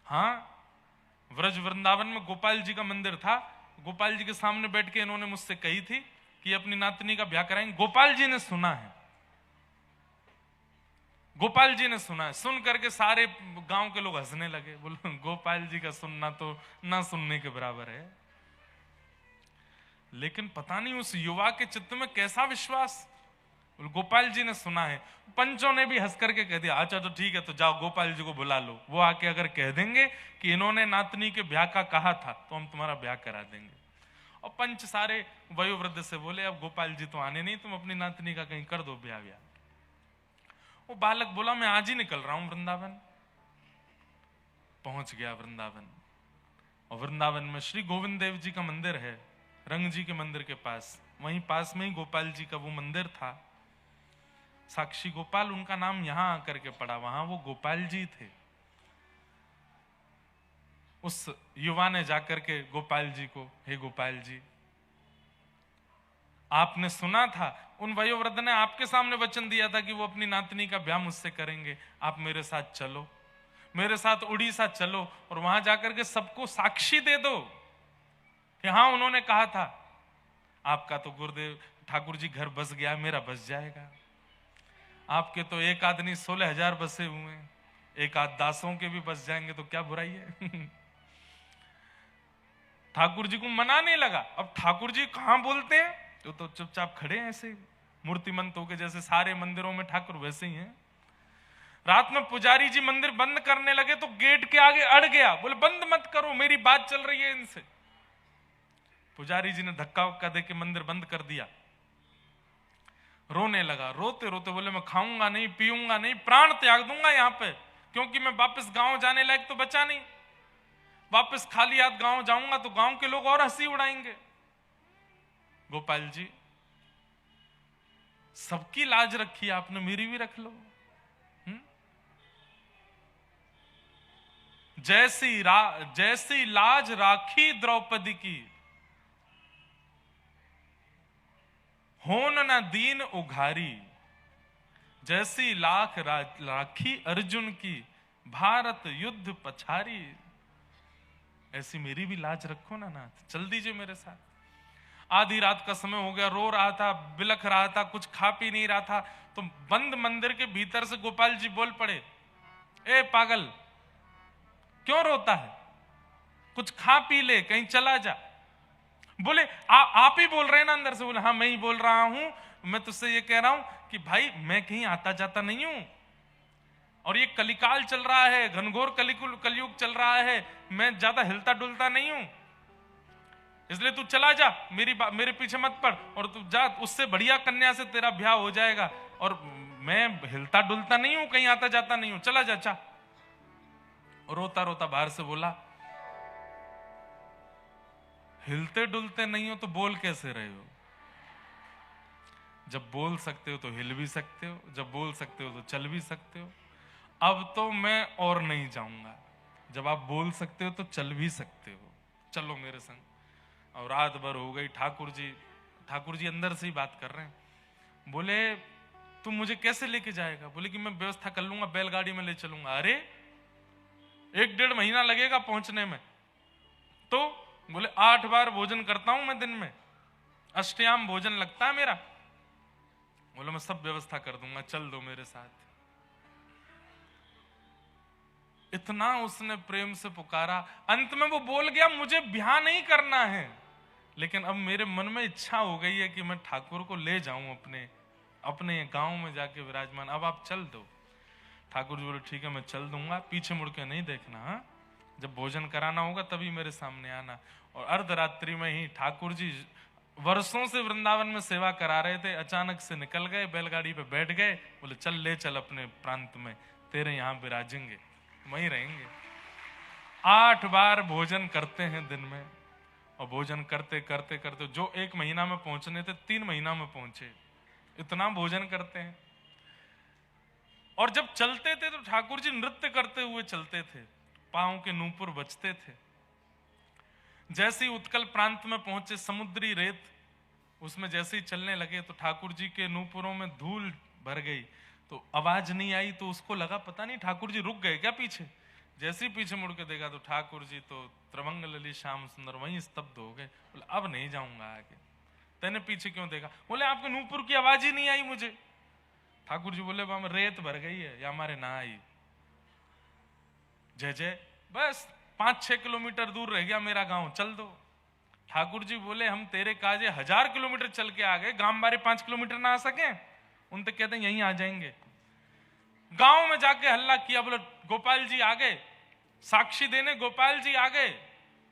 हाँ व्रज वृंदावन में गोपाल जी का मंदिर था, गोपाल जी के सामने बैठ के इन्होंने मुझसे कही थी कि अपनी नातनी का ब्याह कराएंगे। गोपाल जी ने सुना है, गोपाल जी ने सुना है। सुन करके सारे गांव के लोग हंसने लगे, बोले गोपाल जी का सुनना तो ना सुनने के बराबर है। लेकिन पता नहीं उस युवा के चित्त में कैसा विश्वास, गोपाल जी ने सुना है। पंचों ने भी हंस करके कह दिया, अच्छा तो ठीक है, तो जाओ गोपाल जी को बुला लो, वो आके अगर कह देंगे कि इन्होंने नातनी के ब्याह का कहा था तो हम तुम्हारा ब्याह करा देंगे। और पंच सारे वयोवृद्ध से बोले, अब गोपाल जी तो आने नहीं, तुम अपनी नातनी का कहीं कर दो ब्याह व्याह। वो बालक बोला, मैं आज ही निकल रहा हूं वृंदावन। पहुंच गया वृंदावन, और वृंदावन में श्री गोविंद देव जी का मंदिर है, रंग जी के मंदिर के पास, वहीं पास में ही गोपाल जी का वो मंदिर था। साक्षी गोपाल उनका नाम यहां आकर के पड़ा, वहां वो गोपाल जी थे। उस युवा ने जाकर के गोपाल जी को, हे गोपाल जी आपने सुना था, उन वयोवृद्ध ने आपके सामने वचन दिया था कि वो अपनी नातनी का ब्याह मुझसे करेंगे, आप मेरे साथ चलो, मेरे साथ उड़ीसा चलो और वहां जाकर के सबको साक्षी दे दो कि हाँ उन्होंने कहा था। आपका तो गुरुदेव ठाकुर जी घर बस गया, मेरा बस जाएगा। आपके तो एक आदमी 16,000 बसे हुए हैं, एक आध दासों के भी बस जाएंगे तो क्या बुराई है। ठाकुर जी को मनाने लगा। अब ठाकुर जी कहां बोलते हैं, तो चुपचाप खड़े हैं ऐसे मूर्तिमंत होके, जैसे सारे मंदिरों में ठाकुर वैसे ही हैं। रात में पुजारी जी मंदिर बंद करने लगे तो गेट के आगे अड़ गया, बोले बंद मत करो, मेरी बात चल रही है इनसे। पुजारी जी ने धक्का वक्का देके मंदिर बंद कर दिया। रोने लगा, रोते रोते बोले मैं खाऊंगा नहीं, पीऊंगा नहीं, प्राण त्याग दूंगा यहाँ पे, क्योंकि मैं वापस गांव जाने लायक तो बचा नहीं, वापस खाली हाथ गांव जाऊंगा तो गांव के लोग और हंसी उड़ाएंगे। गोपाल जी सबकी लाज रखी आपने, मेरी भी रख लो। जैसी लाज राखी द्रौपदी की, होन न दीन उघारी, जैसी लाख राखी अर्जुन की, भारत युद्ध पछारी। ऐसी मेरी भी लाज रखो ना नाथ, चल दीजिए मेरे साथ। आधी रात का समय हो गया, रो रहा था, बिलख रहा था, कुछ खा पी नहीं रहा था, तो बंद मंदिर के भीतर से गोपाल जी बोल पड़े, ए पागल क्यों रोता है, कुछ खा पी ले, कहीं चला जा। बोले आप ही बोल रहे हैं ना अंदर से? बोले हाँ मैं ही बोल रहा हूं, मैं तुझसे ये कह रहा हूं कि भाई मैं कहीं आता जाता नहीं हूं, और ये कलिकाल चल रहा है, घनघोर कलयुग चल रहा है, मैं ज्यादा हिलता डुलता नहीं हूं, इसलिए तू चला जा, मेरे पीछे मत पड़, और तू जा, उससे बढ़िया कन्या से तेरा ब्याह हो जाएगा, और मैं हिलता डुलता नहीं हूं, कहीं आता जाता नहीं हूं, चला जा चा। रोता रोता बाहर से बोला, हिलते डुलते नहीं हो तो बोल कैसे रहे हो? जब बोल सकते हो तो हिल भी सकते हो, जब बोल सकते हो तो चल भी सकते हो। अब तो मैं और नहीं जाऊंगा, जब आप बोल सकते हो तो चल भी सकते हो, चलो मेरे संग। और रात भर हो गई, ठाकुर जी अंदर से ही बात कर रहे हैं। बोले तुम मुझे कैसे लेके जाएगा? बोले कि मैं व्यवस्था कर लूंगा, बैलगाड़ी में ले चलूंगा। अरे 1-1.5 महीना लगेगा पहुंचने में। तो बोले 8 बार भोजन करता हूं मैं दिन में, अष्टयाम भोजन लगता है मेरा। बोले मैं सब व्यवस्था कर दूंगा, चल दो मेरे साथ। इतना उसने प्रेम से पुकारा, अंत में वो बोल गया मुझे ब्याह नहीं करना है, लेकिन अब मेरे मन में इच्छा हो गई है कि मैं ठाकुर को ले जाऊं अपने गांव में जाके विराजमान, अब आप चल दो। ठाकुर जी बोले ठीक है मैं चल दूंगा, पीछे मुड़ के नहीं देखना। हाँ, जब भोजन कराना होगा तभी मेरे सामने आना। और अर्धरात्रि में ही ठाकुर जी वर्षों से वृंदावन में सेवा करा रहे थे, अचानक से निकल गए, बैलगाड़ी पे बैठ गए। बोले चल ले चल अपने प्रांत में, तेरे यहाँ विराजेंगे, वहीं रहेंगे। 8 बार भोजन करते हैं दिन में, और भोजन करते करते करते जो 1 महीना में पहुंचने थे 3 महीना में पहुंचे, इतना भोजन करते हैं। और जब चलते थे तो ठाकुर जी नृत्य करते हुए चलते थे, पांव के नूपुर बजते थे। जैसे ही उत्कल प्रांत में पहुंचे, समुद्री रेत उसमें जैसे ही चलने लगे तो ठाकुर जी के नूपुरों में धूल भर गई, तो आवाज नहीं आई। तो उसको लगा पता नहीं ठाकुर जी रुक गए क्या पीछे। जैसे ही पीछे मुड़ के देखा तो ठाकुर जी तो त्रिभंग ललित श्याम सुंदर वहीं स्तब्ध हो गए। बोले अब नहीं जाऊंगा आगे। तेने पीछे क्यों देखा? बोले आपके नूपुर की आवाज ही नहीं आई मुझे। ठाकुर जी बोले वहां रेत भर गई है या हमारे ना आई। जय जय, बस 5-6 किलोमीटर दूर रह गया मेरा गांव, चल दो। ठाकुर जी बोले हम तेरे काजे 1000 किलोमीटर चल के आ गए, गांव बारे 5 किलोमीटर ना आ सके? उन तो कहते हैं यहीं आ जाएंगे। गांव में जाके हल्ला किया, बोले गोपाल जी आ गए, साक्षी देने गोपाल जी आ गए।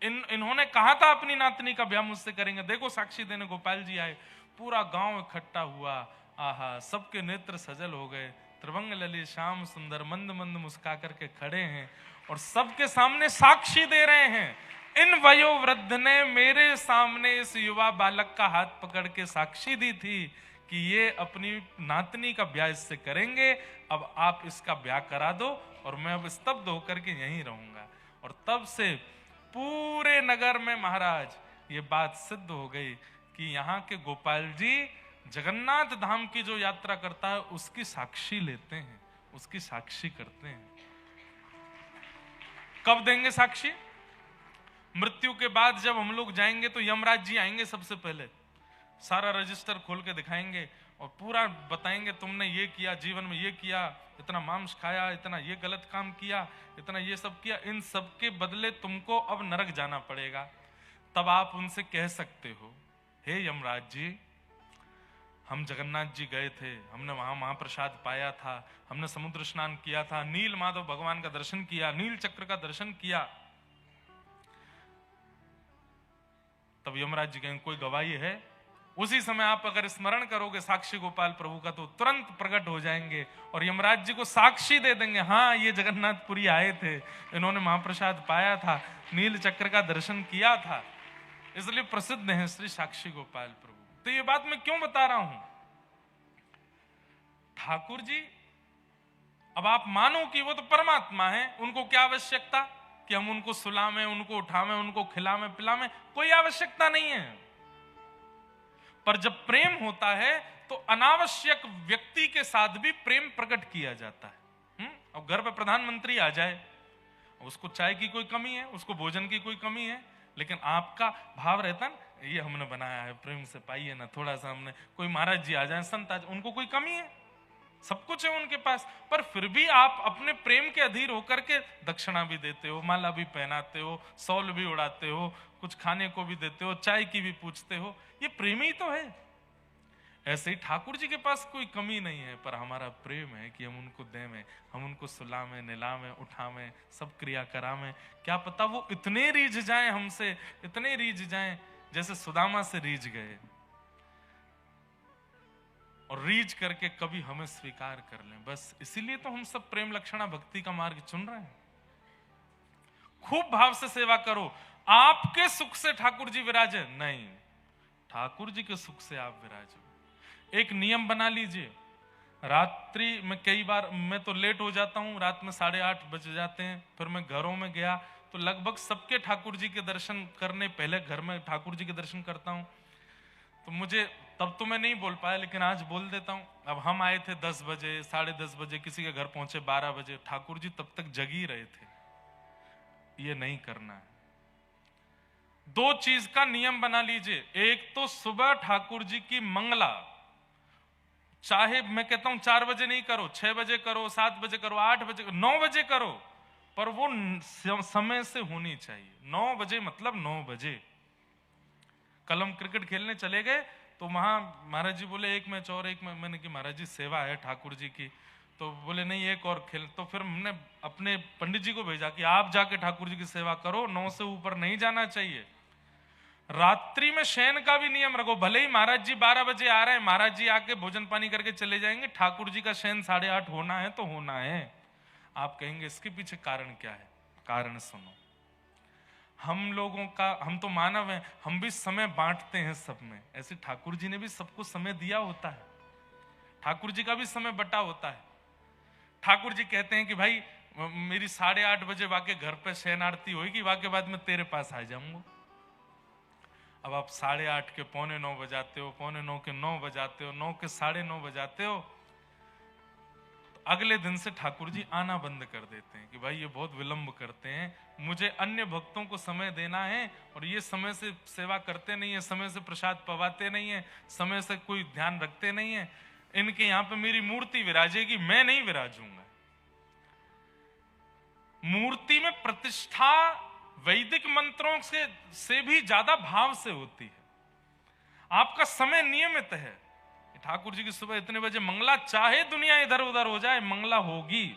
इन्होंने कहा था अपनी नातनी का ब्याह मुझसे करेंगे, देखो साक्षी देने गोपाल जी आए। पूरा गांव इकट्ठा हुआ, आहा सबके नेत्र सजल हो गए। त्रिभंग ललित श्याम सुंदर मंद मंद मुस्का करके खड़े हैं और सबके सामने साक्षी दे रहे हैं। इन वयोवृद्ध ने मेरे सामने इस युवा बालक का हाथ पकड़ के साक्षी दी थी कि ये अपनी नातनी का ब्याह इससे करेंगे, अब आप इसका ब्याह करा दो और मैं अब स्तब्ध होकर के यहीं रहूंगा। और तब से पूरे नगर में महाराज ये बात सिद्ध हो गई कि यहाँ के गोपाल जी जगन्नाथ धाम की जो यात्रा करता है उसकी साक्षी लेते हैं, उसकी साक्षी करते हैं। कब देंगे साक्षी? मृत्यु के बाद जब हम लोग जाएंगे तो यमराज जी आएंगे, सबसे पहले सारा रजिस्टर खोल के दिखाएंगे और पूरा बताएंगे तुमने ये किया, जीवन में ये किया, इतना मांस खाया, इतना ये गलत काम किया, इतना ये सब किया, इन सब के बदले तुमको अब नरक जाना पड़ेगा। तब आप उनसे कह सकते हो हे यमराज जी, हम जगन्नाथ जी गए थे, हमने वहां महाप्रसाद पाया था, हमने समुद्र स्नान किया था, नील माधव भगवान का दर्शन किया, नील चक्र का दर्शन किया। तब यमराज जी कहेंगे कोई गवाही है? उसी समय आप अगर स्मरण करोगे साक्षी गोपाल प्रभु का तो तुरंत प्रकट हो जाएंगे और यमराज जी को साक्षी दे देंगे, हाँ ये जगन्नाथपुरी आए थे, इन्होंने महाप्रसाद पाया था, नील चक्र का दर्शन किया था, इसलिए प्रसिद्ध है श्री साक्षी गोपाल प्रभु। तो ये बात मैं क्यों बता रहा हूं? ठाकुर जी, अब आप मानो कि वो तो परमात्मा है, उनको क्या आवश्यकता कि हम उनको सुलावें, उनको उठावें, उनको खिलावें पिलावें, कोई आवश्यकता नहीं है। पर जब प्रेम होता है तो अनावश्यक व्यक्ति के साथ भी प्रेम प्रकट किया जाता है। अब घर पे प्रधानमंत्री आ जाए, उसको चाय की कोई कमी है, उसको भोजन की कोई कमी है, लेकिन आपका भाव रहता है ये हमने बनाया है, प्रेम से पाइए ना थोड़ा सा। हमने कोई महाराज जी आ जाए, संत आ जाए, उनको कोई कमी है, सब कुछ है उनके पास, पर फिर भी आप अपने प्रेम के अधीर होकर के दक्षिणा भी देते हो, माला भी पहनाते हो, सौल भी उड़ाते हो, कुछ खाने को भी देते हो, चाय की भी पूछते हो, ये प्रेम ही तो है। ऐसे ही ठाकुर जी के पास कोई कमी नहीं है, पर हमारा प्रेम है कि हम उनको देवें, हम उनको सुलावें, निलावें, उठावें, सब क्रिया करावें। क्या पता वो इतने रीझ जाएं हमसे, इतने रीझ जाएं जैसे सुदामा से रीझ गए, और रीझ करके कभी हमें स्वीकार कर लें। बस इसीलिए तो हम सब प्रेम लक्षणा भक्ति का मार्ग चुन रहे हैं। खूब भाव से सेवा करो, आपके सुख से ठाकुर जी विराजे नहीं, ठाकुर जी के सुख से आप विराजो। एक नियम बना लीजिए, रात्रि में कई बार मैं तो लेट हो जाता हूं, रात में 8:30 बज जाते हैं, फिर मैं घरों में गया तो लगभग सबके ठाकुर जी के दर्शन करने पहले घर में ठाकुर जी के दर्शन करता हूं। तो मुझे तब तो मैं नहीं बोल पाया, लेकिन आज बोल देता हूं। अब हम आए थे 10 बजे, 10:30 बजे, किसी के घर पहुंचे 12 बजे, ठाकुर जी तब तक जग ही रहे थे। ये नहीं करना है। 2 चीज का नियम बना लीजिए। एक तो सुबह ठाकुर जी की मंगला, चाहे मैं कहता हूं 4 बजे नहीं करो, 6 बजे करो, 7 बजे करो, 8 बजे करो, 9 बजे करो, पर वो समय से होनी चाहिए। 9 बजे मतलब 9 बजे। कल हम क्रिकेट खेलने चले गए तो वहां महाराज जी बोले एक मैच और, एक मैंने कि महाराज जी सेवा है ठाकुर जी की, तो बोले नहीं एक और खेल। तो फिर हमने अपने पंडित जी को भेजा कि आप जाके ठाकुर जी की सेवा करो, 9 से ऊपर नहीं जाना चाहिए। रात्रि में शयन का भी नियम रखो। भले ही महाराज जी 12 बजे आ रहे हैं, महाराज जी आके भोजन पानी करके चले जाएंगे, ठाकुर जी का शयन 8:30 होना है तो होना है। आप कहेंगे इसके पीछे कारण क्या है? कारण सुनो। हम लोगों का, हम तो मानव हैं, हम भी समय बांटते हैं सब में। ऐसे ठाकुर जी ने भी सबको समय दिया होता है, ठाकुर जी का भी समय बटा होता है। ठाकुर जी कहते हैं कि भाई मेरी 8:30 बजे वाके घर पे शयन आरती होगी, वाके बाद में तेरे पास आ जाऊंगा। अब आप 8:30 के 8:45 बजाते हो, 8:45 के 9 बजाते हो, 9 के 9:30 बजाते हो, तो अगले दिन से ठाकुर जी आना बंद कर देते हैं कि भाई ये बहुत विलंब करते हैं, मुझे अन्य भक्तों को समय देना है और ये समय से सेवा करते नहीं है, समय से प्रसाद पवाते नहीं है, समय से कोई ध्यान रखते नहीं है। इनके यहां पे मेरी मूर्ति विराजेगी, मैं नहीं विराजूंगा। मूर्ति में प्रतिष्ठा वैदिक मंत्रों से भी ज्यादा भाव से होती है। आपका समय नियमित है। ठाकुर जी की सुबह इतने बजे मंगला, चाहे दुनिया इधर उधर हो जाए मंगला होगी।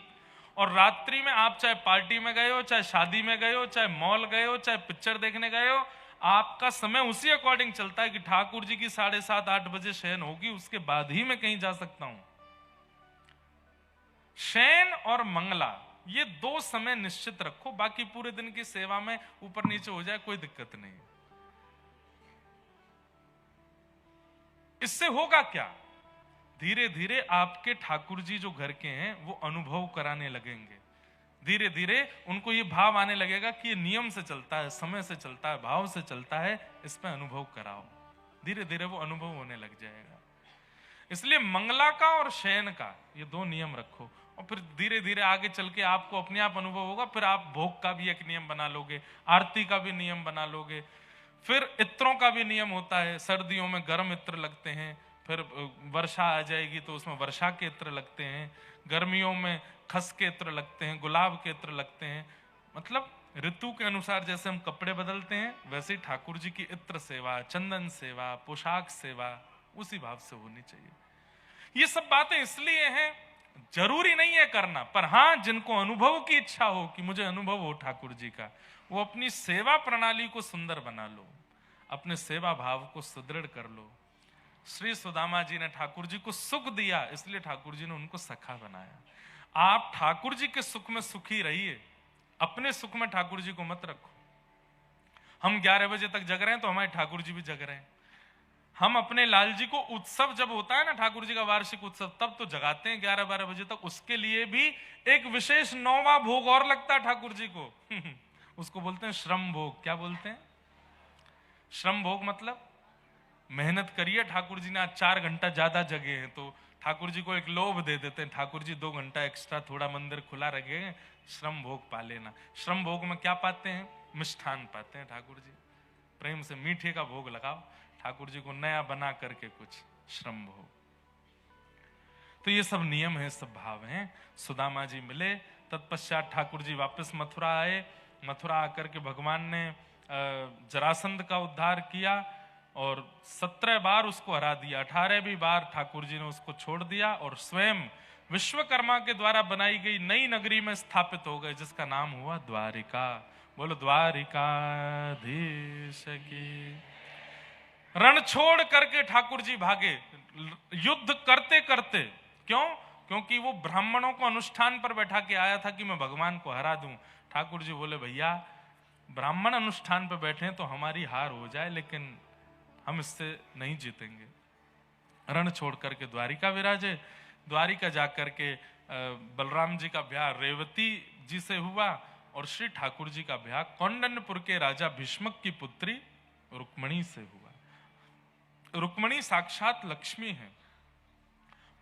और रात्रि में आप चाहे पार्टी में गए हो, चाहे शादी में गए हो, चाहे मॉल गए हो, चाहे पिक्चर देखने गए हो, आपका समय उसी अकॉर्डिंग चलता है कि ठाकुर जी की 7:30 8 बजे शयन होगी, उसके बाद ही मैं कहीं जा सकता हूं। शयन और मंगला ये 2 समय निश्चित रखो, बाकी पूरे दिन की सेवा में ऊपर नीचे हो जाए कोई दिक्कत नहीं। इससे होगा क्या? धीरे धीरे आपके ठाकुर जी जो घर के हैं वो अनुभव कराने लगेंगे। धीरे धीरे उनको ये भाव आने लगेगा कि ये नियम से चलता है, समय से चलता है, भाव से चलता है, इस पे अनुभव कराओ। धीरे धीरे वो अनुभव होने लग जाएगा। इसलिए मंगला का और शयन का ये 2 नियम रखो, और फिर धीरे धीरे आगे चल के आपको अपने आप अनुभव होगा। फिर आप भोग का भी एक नियम बना लोगे, आरती का भी नियम बना लोगे। फिर इत्रों का भी नियम होता है, सर्दियों में गर्म इत्र लगते हैं, फिर वर्षा आ जाएगी तो उसमें वर्षा के इत्र लगते हैं, गर्मियों में खस के इत्र लगते हैं, गुलाब के इत्र लगते हैं। मतलब ऋतु के अनुसार जैसे हम कपड़े बदलते हैं, वैसे ही ठाकुर जी की इत्र सेवा, चंदन सेवा, पोशाक सेवा उसी भाव से होनी चाहिए। ये सब बातें इसलिए हैं, जरूरी नहीं है करना, पर हां जिनको अनुभव की इच्छा हो कि मुझे अनुभव हो ठाकुर जी का, वो अपनी सेवा प्रणाली को सुंदर बना लो, अपने सेवा भाव को सुदृढ़ कर लो। श्री सुदामा जी ने ठाकुर जी को सुख दिया, इसलिए ठाकुर जी ने उनको सखा बनाया। आप ठाकुर जी के सुख में सुखी रहिए, अपने सुख में ठाकुर जी को मत रखो। हम 11 बजे तक जग रहे हैं तो हमारे ठाकुर जी भी जग रहे हैं। हम अपने लाल जी को उत्सव जब होता है ना, ठाकुर जी का वार्षिक उत्सव, तब तो जगाते हैं 11-12 बजे तक। उसके लिए भी एक विशेष 9वां भोग और लगता है ठाकुर जी को उसको बोलते हैं श्रम भोग। क्या बोलते हैं? श्रम भोग मतलब मेहनत करिए, ठाकुर जी ने आज 4 घंटा ज्यादा जगे हैं तो ठाकुर जी को एक लोभ दे देते हैं, ठाकुर जी 2 घंटा एक्स्ट्रा थोड़ा मंदिर खुला रखे, श्रम भोग पा लेना। श्रम भोग में क्या पाते हैं? मिष्ठान पाते हैं ठाकुर जी। प्रेम से मीठे का भोग लगाओ ठाकुर जी को, नया बना करके कुछ श्रम भोग। तो ये सब नियम है, सब भाव हैं। सुदामा जी मिले, तत्पश्चात ठाकुर जी वापस मथुरा आए। मथुरा आकर के भगवान ने जरासंध का उद्धार किया और 17 बार उसको हरा दिया। 18वीं बार ठाकुर जी ने उसको छोड़ दिया और स्वयं विश्वकर्मा के द्वारा बनाई गई नई नगरी में स्थापित हो गए, जिसका नाम हुआ द्वारिका। बोलो द्वारिकाधीश की। रण छोड़ करके ठाकुर जी भागे, युद्ध करते करते। क्यों? क्योंकि वो ब्राह्मणों को अनुष्ठान पर बैठा के आया था कि मैं भगवान को हरा दूं। ठाकुर जी बोले भैया ब्राह्मण अनुष्ठान पर बैठे हैं तो हमारी हार हो जाए, लेकिन हम इससे नहीं जीतेंगे। रण छोड़ करके द्वारिका विराजे। द्वारिका जाकर के बलराम जी का ब्याह रेवती जी से हुआ और श्री ठाकुर जी का ब्याह कौंडन्यपुर के राजा भीष्मक की पुत्री रुक्मणी से हुआ। रुक्मणी साक्षात लक्ष्मी है।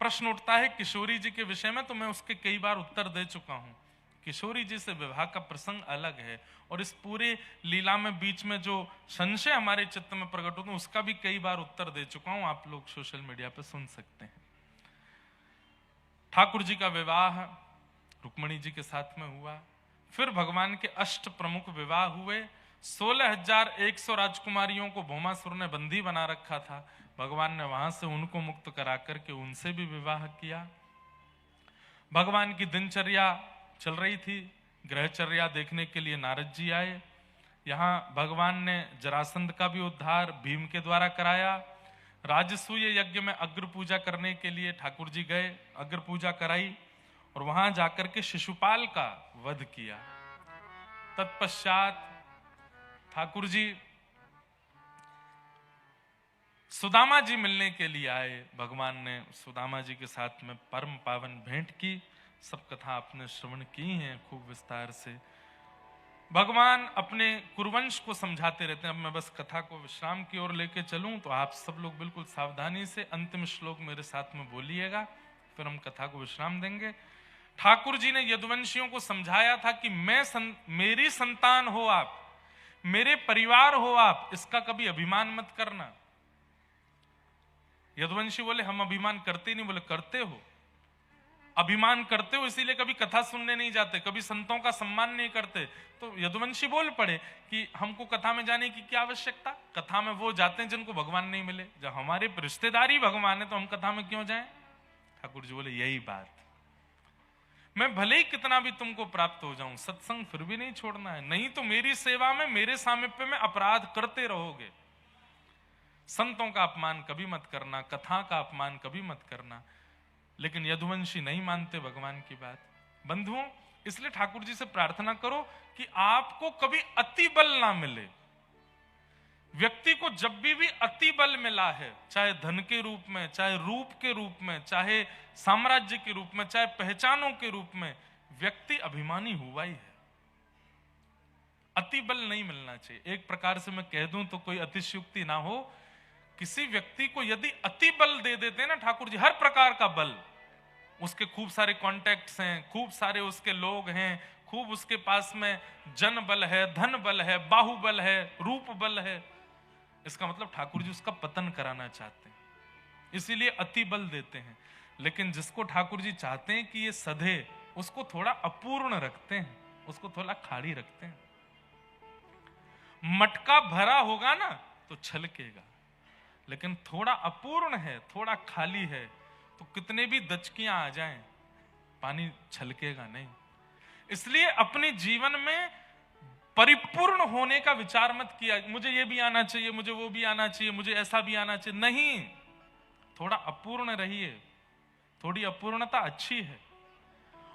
प्रश्न उठता है किशोरी जी के विषय में, तो मैं उसके कई बार उत्तर दे चुका हूं। किशोरी जी से विवाह का प्रसंग अलग है, और इस पूरे लीला में बीच में जो संशय हमारे चित्त में प्रकट होते हैं उसका भी कई बार उत्तर दे चुका हूं, आप लोग सोशल मीडिया पर सुन सकते हैं। ठाकुर जी का विवाह रुक्मणी जी के साथ में हुआ, फिर भगवान के अष्ट प्रमुख विवाह हुए। 16,100 राजकुमारियों को भौमासुर ने बंदी बना रखा था, भगवान ने वहां से उनको मुक्त करा करके उनसे भी विवाह किया। भगवान की दिनचर्या चल रही थी, ग्रहचर्या देखने के लिए नारद जी आए। यहाँ भगवान ने जरासंध का भी उद्धार भीम के द्वारा कराया। राजसूय यज्ञ में अग्र पूजा करने के लिए ठाकुर जी गए, अग्र पूजा कराई और वहां जाकर के शिशुपाल का वध किया। तत्पश्चात ठाकुर जी सुदामा जी मिलने के लिए आए। भगवान ने सुदामा जी के साथ में परम पावन भेंट की। सब कथा आपने श्रवण की हैं खूब विस्तार से। भगवान अपने कुरुवंश को समझाते रहते हैं। अब मैं बस कथा को विश्राम की ओर लेके चलूं तो आप सब लोग बिल्कुल सावधानी से अंतिम श्लोक मेरे साथ में बोलिएगा, फिर हम कथा को विश्राम देंगे। ठाकुर जी ने यदुवंशियों को समझाया था कि मेरी संतान हो आप, मेरे परिवार हो आप, इसका कभी अभिमान मत करना। यदुवंशी बोले हम अभिमान करते नहीं, बोले करते हो, अभिमान करते हो इसीलिए कभी कथा सुनने नहीं जाते, कभी संतों का सम्मान नहीं करते। तो यदुवंशी बोल पड़े कि हमको कथा में जाने की क्या आवश्यकता, कथा में वो जाते हैं जिनको भगवान नहीं मिले, जब हमारे रिश्तेदारी भगवान है तो हम कथा में क्यों जाएं। ठाकुर जी बोले यही बात, मैं भले ही कितना भी तुमको प्राप्त हो जाऊं, सत्संग फिर भी नहीं छोड़ना है, नहीं तो मेरी सेवा में, मेरे सामिप्य में अपराध करते रहोगे। संतों का अपमान कभी मत करना, कथा का अपमान कभी मत करना। लेकिन यदुवंशी नहीं मानते भगवान की बात। बंधुओं, इसलिए ठाकुर जी से प्रार्थना करो कि आपको कभी अति बल ना मिले। व्यक्ति को जब भी अति बल मिला है, चाहे धन के रूप में, चाहे रूप के रूप में, चाहे साम्राज्य के रूप में, चाहे पहचानों के रूप में, व्यक्ति अभिमानी हुआ ही है। अति बल नहीं मिलना चाहिए। एक प्रकार से मैं कह दूं तो कोई अतिशयोक्ति ना हो, किसी व्यक्ति को यदि अति बल दे देते हैं ना ठाकुर जी, हर प्रकार का बल, उसके खूब सारे कॉन्टैक्ट्स हैं, खूब सारे उसके लोग हैं, खूब उसके पास में जन बल है, धन बल है, बाहुबल है, रूप बल है, इसका मतलब ठाकुर जी उसका पतन कराना चाहते हैं, इसीलिए अति बल देते हैं। लेकिन जिसको ठाकुर जी चाहते हैं कि ये सधे, उसको थोड़ा अपूर्ण रखते हैं, उसको थोड़ा खाली रखते हैं। मटका भरा होगा ना तो छलकेगा, लेकिन थोड़ा अपूर्ण है, थोड़ा खाली है, तो कितने भी दचकियां आ जाएं, पानी छलकेगा नहीं। इसलिए अपने जीवन में परिपूर्ण होने का विचार मत किया, मुझे ये भी आना चाहिए, मुझे वो भी आना चाहिए, मुझे ऐसा भी आना चाहिए, नहीं। थोड़ा अपूर्ण रहिए, थोड़ी अपूर्णता अच्छी है।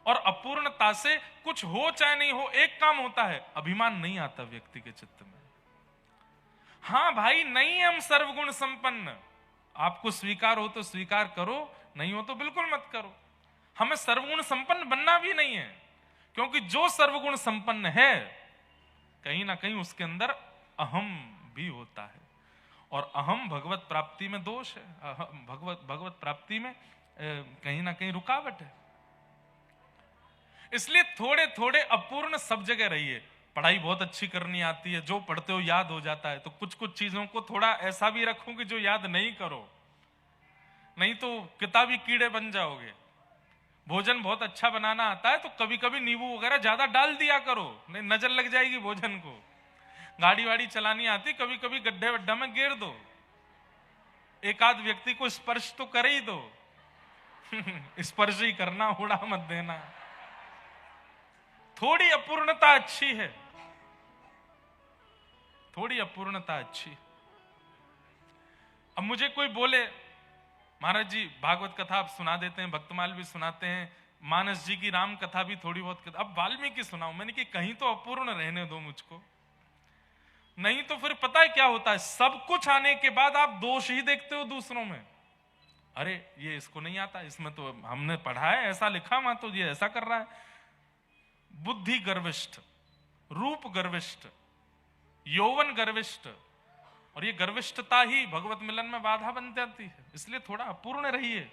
और अपूर्णता से कुछ हो चाहे नहीं हो, एक काम होता है, अभिमान नहीं आता व्यक्ति के चित्त में। हाँ भाई, नहीं हम सर्वगुण संपन्न, आपको स्वीकार हो तो स्वीकार करो, नहीं हो तो बिल्कुल मत करो। हमें सर्वगुण संपन्न बनना भी नहीं है, क्योंकि जो सर्वगुण संपन्न है कहीं ना कहीं उसके अंदर अहम भी होता है, और अहम भगवत प्राप्ति में दोष है, भगवत प्राप्ति में कहीं ना कहीं रुकावट है। इसलिए थोड़े थोड़े अपूर्ण सब जगह रहिए। पढ़ाई बहुत अच्छी करनी आती है, जो पढ़ते हो याद हो जाता है, तो कुछ कुछ चीजों को थोड़ा ऐसा भी रखो कि जो याद नहीं करो, नहीं तो किताबी कीड़े बन जाओगे। भोजन बहुत अच्छा बनाना आता है तो कभी कभी नींबू वगैरह ज्यादा डाल दिया करो, नहीं नजर लग जाएगी भोजन को। गाड़ी वाड़ी चलानी आती, कभी कभी गड्ढे वड्ढा में गिर दो, एक आध व्यक्ति को स्पर्श तो कर ही दो स्पर्श ही करना, उड़ा मत देना। थोड़ी अपूर्णता अच्छी है, थोड़ी अपूर्णता अच्छी। अब मुझे कोई बोले महाराज जी भागवत कथा आप सुना देते हैं, भक्तमाल भी सुनाते हैं, मानस जी की राम कथा भी थोड़ी बहुत कथा, अब वाल्मीकि सुनाऊं। मैंने कि कहीं तो अपूर्ण रहने दो मुझको, नहीं तो फिर पता है क्या होता है, सब कुछ आने के बाद आप दोष ही देखते हो दूसरों में। अरे ये इसको नहीं आता, इसमें तो हमने पढ़ा है, ऐसा लिखा वहां तो ये ऐसा कर रहा है। बुद्धि गर्विष्ठ, रूप गर्विष्ठ, यौवन गर्विष्ठ, और ये गर्विष्ठता ही भगवत मिलन में बाधा बन जाती है। इसलिए थोड़ा अपूर्ण रहिए,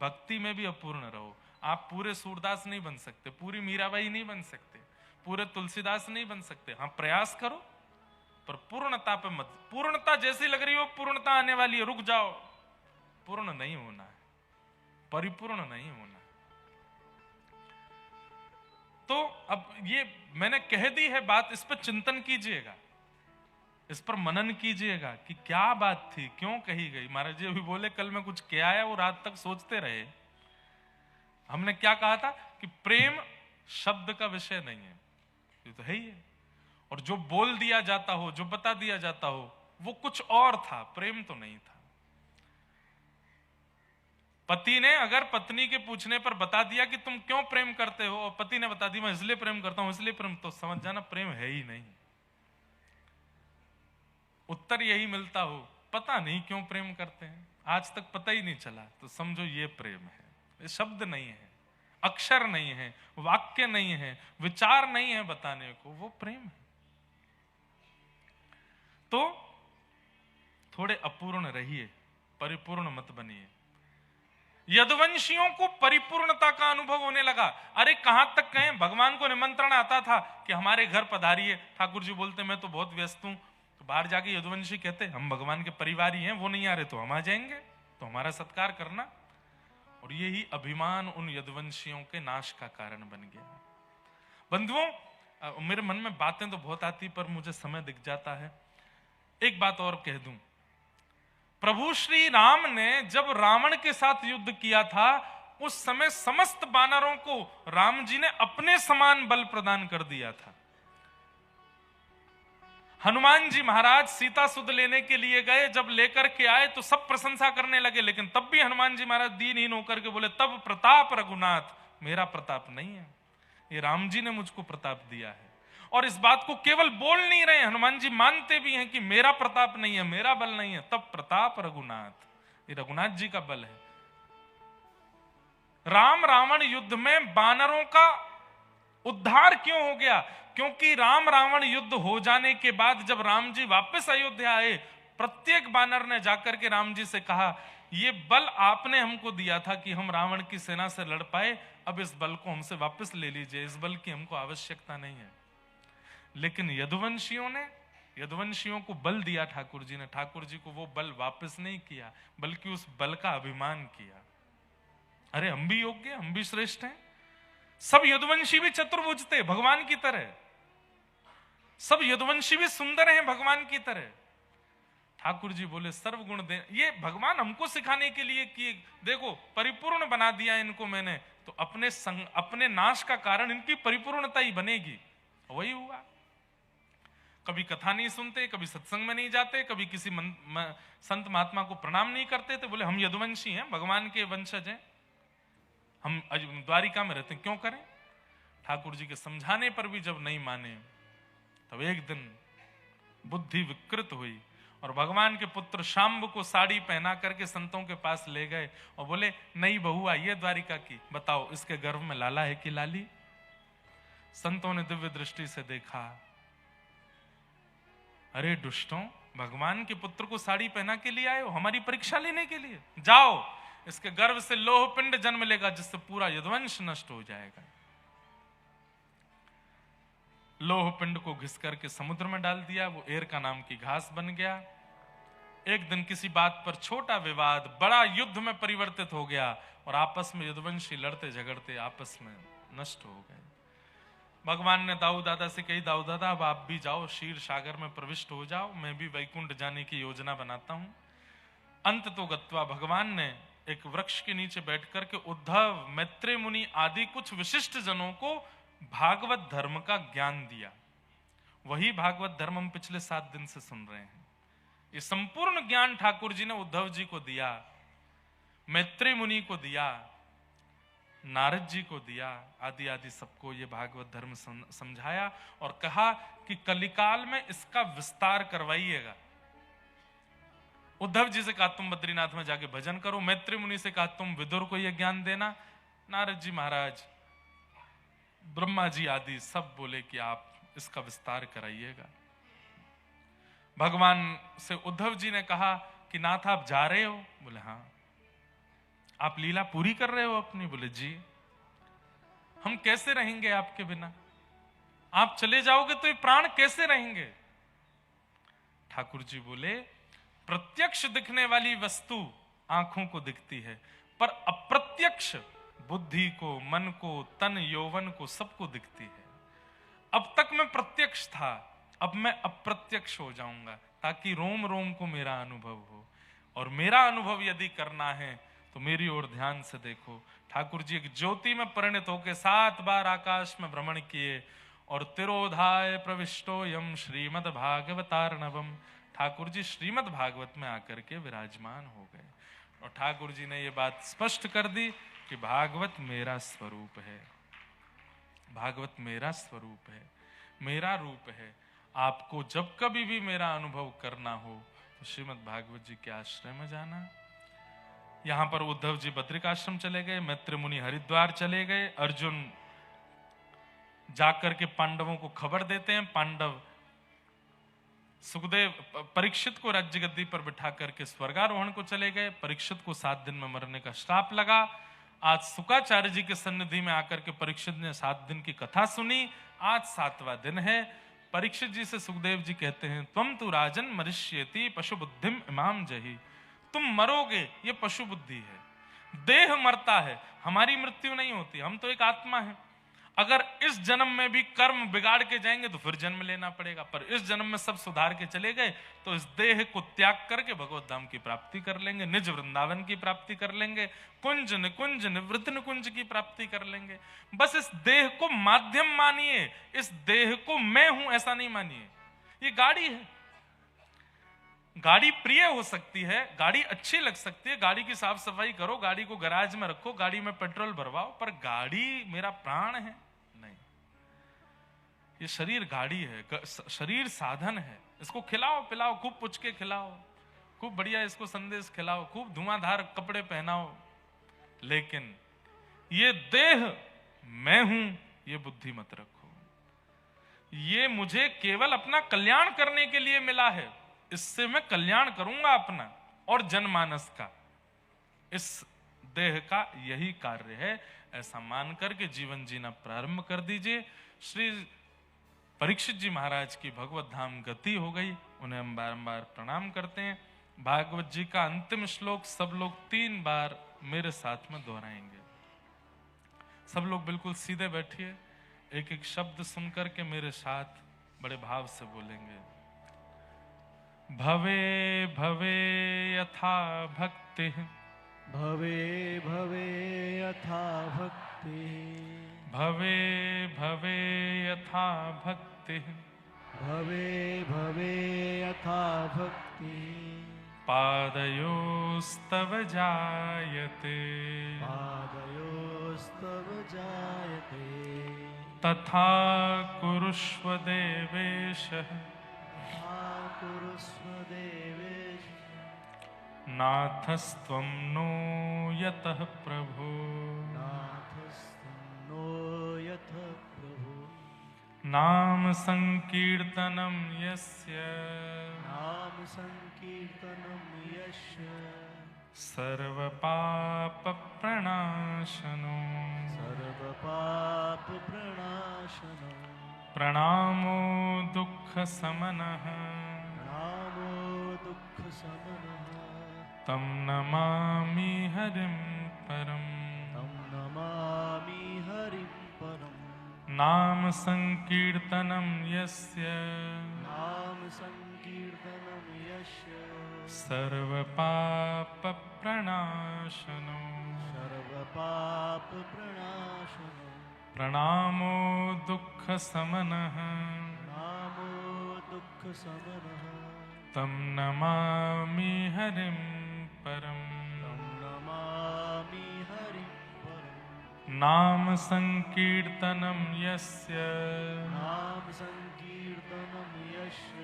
भक्ति में भी अपूर्ण रहो। आप पूरे सूरदास नहीं बन सकते, पूरी मीराबाई नहीं बन सकते, पूरे तुलसीदास नहीं बन सकते। हाँ, प्रयास करो, पर पूर्णता पे मत। पूर्णता जैसी लग रही हो पूर्णता आने वाली है, रुक जाओ। पूर्ण नहीं होना है, परिपूर्ण नहीं होना। तो अब ये मैंने कह दी है बात, इस पर चिंतन कीजिएगा, इस पर मनन कीजिएगा कि क्या बात थी, क्यों कही गई। महाराज जी अभी बोले कल मैं कुछ क्या आया, वो रात तक सोचते रहे। हमने क्या कहा था कि प्रेम शब्द का विषय नहीं है, ये तो है ही है। और जो बोल दिया जाता हो, जो बता दिया जाता हो, वो कुछ और था, प्रेम तो नहीं था। पति ने अगर पत्नी के पूछने पर बता दिया कि तुम क्यों प्रेम करते हो, और पति ने बता दिया मैं इसलिए प्रेम करता हूं, इसलिए प्रेम, तो समझ जाना प्रेम है ही नहीं। उत्तर यही मिलता हो पता नहीं क्यों प्रेम करते हैं, आज तक पता ही नहीं चला, तो समझो ये प्रेम है। ये शब्द नहीं है, अक्षर नहीं है, वाक्य नहीं है, विचार नहीं है बताने को, वो प्रेम है। तो थोड़े अपूर्ण रहिए, परिपूर्ण मत बनिए। यदुवंशियों को परिपूर्णता का अनुभव होने लगा। अरे कहां तक कहें, भगवान को निमंत्रण आता था कि हमारे घर पधारिए। ठाकुर जी बोलते मैं तो बहुत व्यस्त हूं, तो बाहर जाके यदुवंशी कहते हम भगवान के परिवार ही हैं, वो नहीं आ रहे तो हम आ जाएंगे, तो हमारा सत्कार करना। और यही अभिमान उन यदुवंशियों के नाश का कारण बन गया। बंधुओं, मेरे मन में बातें तो बहुत आती, पर मुझे समय दिख जाता है। एक बात और कह दूं, प्रभु श्री राम ने जब रावण के साथ युद्ध किया था, उस समय समस्त वानरों को राम जी ने अपने समान बल प्रदान कर दिया था। हनुमान जी महाराज सीता सुध लेने के लिए गए, जब लेकर के आए तो सब प्रशंसा करने लगे, लेकिन तब भी हनुमान जी महाराज दीनहीन होकर के बोले तब प्रताप रघुनाथ, मेरा प्रताप नहीं है, ये राम जी ने मुझको प्रताप दिया है। और इस बात को केवल बोल नहीं रहे, हनुमान जी मानते भी हैं कि मेरा प्रताप नहीं है, मेरा बल नहीं है, तब प्रताप रघुनाथ, ये रघुनाथ जी का बल है। राम रावण युद्ध में वानरों का उद्धार क्यों हो गया? क्योंकि राम रावण युद्ध हो जाने के बाद जब राम जी वापस अयोध्या आए, प्रत्येक वानर ने जाकर के राम जी से कहा ये बल आपने हमको दिया था कि हम रावण की सेना से लड़ पाए, अब इस बल को हमसे वापस ले लीजिए, इस बल की हमको आवश्यकता नहीं है। लेकिन यदुवंशियों को बल दिया ठाकुर जी ने, ठाकुर जी को वो बल वापस नहीं किया, बल्कि उस बल का अभिमान किया। अरे हम भी योग्य, हम भी श्रेष्ठ हैं, सब यदुवंशी भी चतुर्भुज थे भगवान की तरह, सब यदुवंशी भी सुंदर हैं भगवान की तरह। ठाकुर जी बोले सर्वगुण दे, ये भगवान हमको सिखाने के लिए कि देखो परिपूर्ण बना दिया इनको मैंने, तो अपने नाश का कारण इनकी परिपूर्णता ही बनेगी। वही हुआ। कभी कथा नहीं सुनते, कभी सत्संग में नहीं जाते, कभी किसी संत महात्मा को प्रणाम नहीं करते थे, बोले हम यदुवंशी हैं, भगवान के वंशज हैं, हम द्वारिका में रहते हैं, क्यों करें? ठाकुर जी के समझाने पर भी जब नहीं माने, तब एक दिन बुद्धि विकृत हुई और भगवान के पुत्र शाम्ब को साड़ी पहना करके संतों के पास ले गए और बोले नई बहू आई है द्वारिका की, बताओ इसके गर्भ में लाला है कि लाली? संतों ने दिव्य दृष्टि से देखा, अरे दुष्टों, भगवान के पुत्र को साड़ी पहना के लिए आए हो, हमारी परीक्षा लेने के लिए? जाओ, इसके गर्भ से लोह पिंड जन्म लेगा जिससे पूरा यदुवंश नष्ट हो जाएगा। लोह पिंड को घिस करके समुद्र में डाल दिया, वो एरका नाम की घास बन गया। एक दिन किसी बात पर छोटा विवाद बड़ा युद्ध में परिवर्तित हो गया और आपस में यदुवंशी लड़ते झगड़ते आपस में नष्ट हो गए। भगवान ने दाऊ दादा से कही, दाऊ दादा अब आप भी जाओ, क्षीर सागर में प्रविष्ट हो जाओ, मैं भी वैकुंठ जाने की योजना बनाता हूं। अंत तो गत्वा भगवान ने एक वृक्ष के नीचे बैठ करके उद्धव, मैत्रेय मुनि आदि कुछ विशिष्ट जनों को भागवत धर्म का ज्ञान दिया। वही भागवत धर्म हम पिछले 7 दिन से सुन रहे हैं। ये संपूर्ण ज्ञान ठाकुर जी ने उद्धव जी को दिया, मैत्रेय मुनि को दिया, नारद जी को दिया, आदि आदि सबको ये भागवत धर्म समझाया और कहा कि कलिकाल में इसका विस्तार करवाइएगा। उद्धव जी से कहा तुम बद्रीनाथ में जाके भजन करो, मैत्रेय मुनि से कहा तुम विदुर को यह ज्ञान देना, नारद जी महाराज, ब्रह्मा जी आदि सब बोले कि आप इसका विस्तार कराइएगा। भगवान से उद्धव जी ने कहा कि नाथ आप जा रहे हो? बोले हाँ। आप लीला पूरी कर रहे हो अपनी? बोले जी। हम कैसे रहेंगे आपके बिना? आप चले जाओगे तो ये प्राण कैसे रहेंगे? ठाकुर जी बोले प्रत्यक्ष दिखने वाली वस्तु आंखों को दिखती है, पर अप्रत्यक्ष बुद्धि को, मन को, तन यौवन को, सबको दिखती है। अब तक मैं प्रत्यक्ष था, अब मैं अप्रत्यक्ष हो जाऊंगा, ताकि रोम रोम को मेरा अनुभव हो। और मेरा अनुभव यदि करना है तो मेरी ओर ध्यान से देखो। ठाकुर जी एक ज्योति में परिणत होकर 7 बार आकाश में भ्रमण किए और तिरोधाय प्रविष्टो यम श्रीमद् भागवतार्णवम, ठाकुर जी श्रीमद् भागवत में आकर के विराजमान हो गए। और ठाकुर जी ने ये बात स्पष्ट कर दी कि भागवत मेरा स्वरूप है, भागवत मेरा स्वरूप है, मेरा रूप है। आपको जब कभी भी मेरा अनुभव करना हो तो श्रीमद् भागवत जी के आश्रय में जाना। यहां पर उद्धव जी बद्रिकाश्रम चले गए, मैत्र मुनि हरिद्वार चले गए, अर्जुन जाकर के पांडवों को खबर देते हैं। पांडव सुखदेव परीक्षित को राज्य गद्दी पर बिठा करके स्वर्गारोहण को चले गए। परीक्षित को 7 दिन में मरने का श्राप लगा। आज शुक्राचार्य जी के सन्निधि में आकर के परीक्षित ने 7 दिन की कथा सुनी। आज 7वां दिन है। परीक्षित जी से सुखदेव जी कहते हैं, त्वम तु राजन मरिष्येति पशु बुद्धिम इमाम जही, तुम मरोगे ये पशु बुद्धि है, देह मरता है, हमारी मृत्यु नहीं होती, हम तो एक आत्मा है। अगर इस जन्म में भी कर्म बिगाड़ के जाएंगे तो फिर जन्म लेना पड़ेगा, पर इस जन्म में सब सुधार के चले गए तो इस देह को त्याग करके भगवत धाम की प्राप्ति कर लेंगे, निज वृंदावन की प्राप्ति कर लेंगे, कुंज निकुंज निवृत्त निकुंज की प्राप्ति कर लेंगे। बस इस देह को माध्यम मानिए, इस देह को मैं हूं ऐसा नहीं मानिए। ये गाड़ी है, गाड़ी प्रिय हो सकती है, गाड़ी अच्छी लग सकती है, गाड़ी की साफ सफाई करो, गाड़ी को गैराज में रखो, गाड़ी में पेट्रोल भरवाओ, पर गाड़ी मेरा प्राण है नहीं। ये शरीर गाड़ी है, शरीर साधन है। इसको खिलाओ पिलाओ, खूब पुछ के खिलाओ, खूब बढ़िया इसको संदेश खिलाओ, खूब धुआंधार कपड़े पहनाओ, लेकिन ये देह मैं हूं ये बुद्धि मत रखो। ये मुझे केवल अपना कल्याण करने के लिए मिला है, इससे मैं कल्याण करूंगा अपना और जनमानस का। इस देह का यही कार्य है, ऐसा मानकर के जीवन जीना प्रारंभ कर दीजिए। श्री परीक्षित जी महाराज की भगवत धाम गति हो गई, उन्हें हम बारंबार प्रणाम करते हैं। भागवत जी का अंतिम श्लोक सब लोग 3 बार मेरे साथ में दोहराएंगे। सब लोग बिल्कुल सीधे बैठिए, एक एक शब्द सुनकर के मेरे साथ बड़े भाव से बोलेंगे। भवे भवे यथा भक्ति, भवे भवे यथा भक्ति, भवे भवे यथा भक्ति, भवे भवे यथा भक्ति, पादयोस्तव जायते, पादयोस्तव जायते, तथा कुरुष्व देवेश, कुरुष्व देवेश, नाथस्त्वं नो यतः प्रभो, नाथस्त्वं नो यतः प्रभो, नाम संकीर्तनं यस्य, नाम संकीर्तनं यस्य, सर्वपाप प्रणाशनो, सर्वपाप प्रणाशनो, प्रणामो दुःख समनः, प्रणामो दुःख समनः, तं नमामि हरिं परम्, तं नमामि हरिं परम्, नाम संकीर्तनं यस्य, नाम संकीर्तनं यस्य, सर्वपाप प्रणाशनो, सर्वपाप प्रणाशनो, प्रणामो दुःख समनः, प्रणामो दुःख समनः, तं नमामि हरिं परम्, तं नमामि हरिं परम्, नाम संकीर्तनं यस्य, नाम संकीर्तनं यस्य,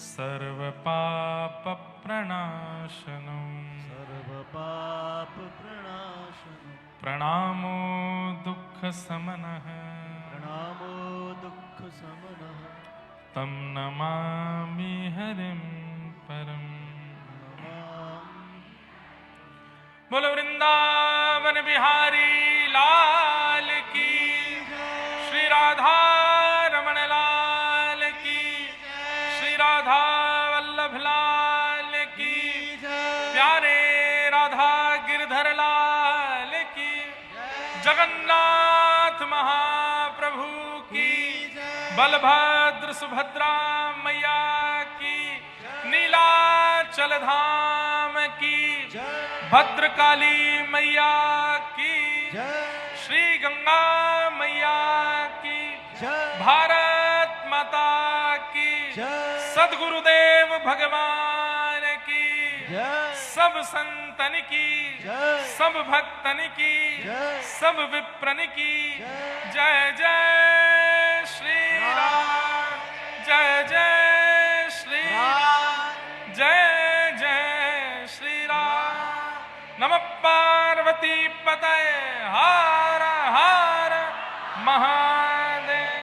सर्वपाप प्रणाशनो, सर्वपाप प्रणाशनो, प्रणामो दुःख समनः, प्रणामो दुःख समनः, तं नमामि हरिं परम्। बोलो वृंदावन बिहारी लाल की, श्री राधा रमण लाल की, श्री राधा वल्लभ लाल की, प्यारे राधा गिरधर लाल की, जगन्नाथ महाप्रभु की, बलभद्र सुभद्रा मैया की, नीलाचल धाम की, भद्रकाली मैया की, श्री गंगा मैया की, भारत माता की, सद्गुरुदेव भगवान की, सब संतन की, सब भक्तन की, सब विप्रन की जय जय श्री राम, जय जय श्री राम, जय जय श्री राम। नमः पार्वती पतये हर हर महा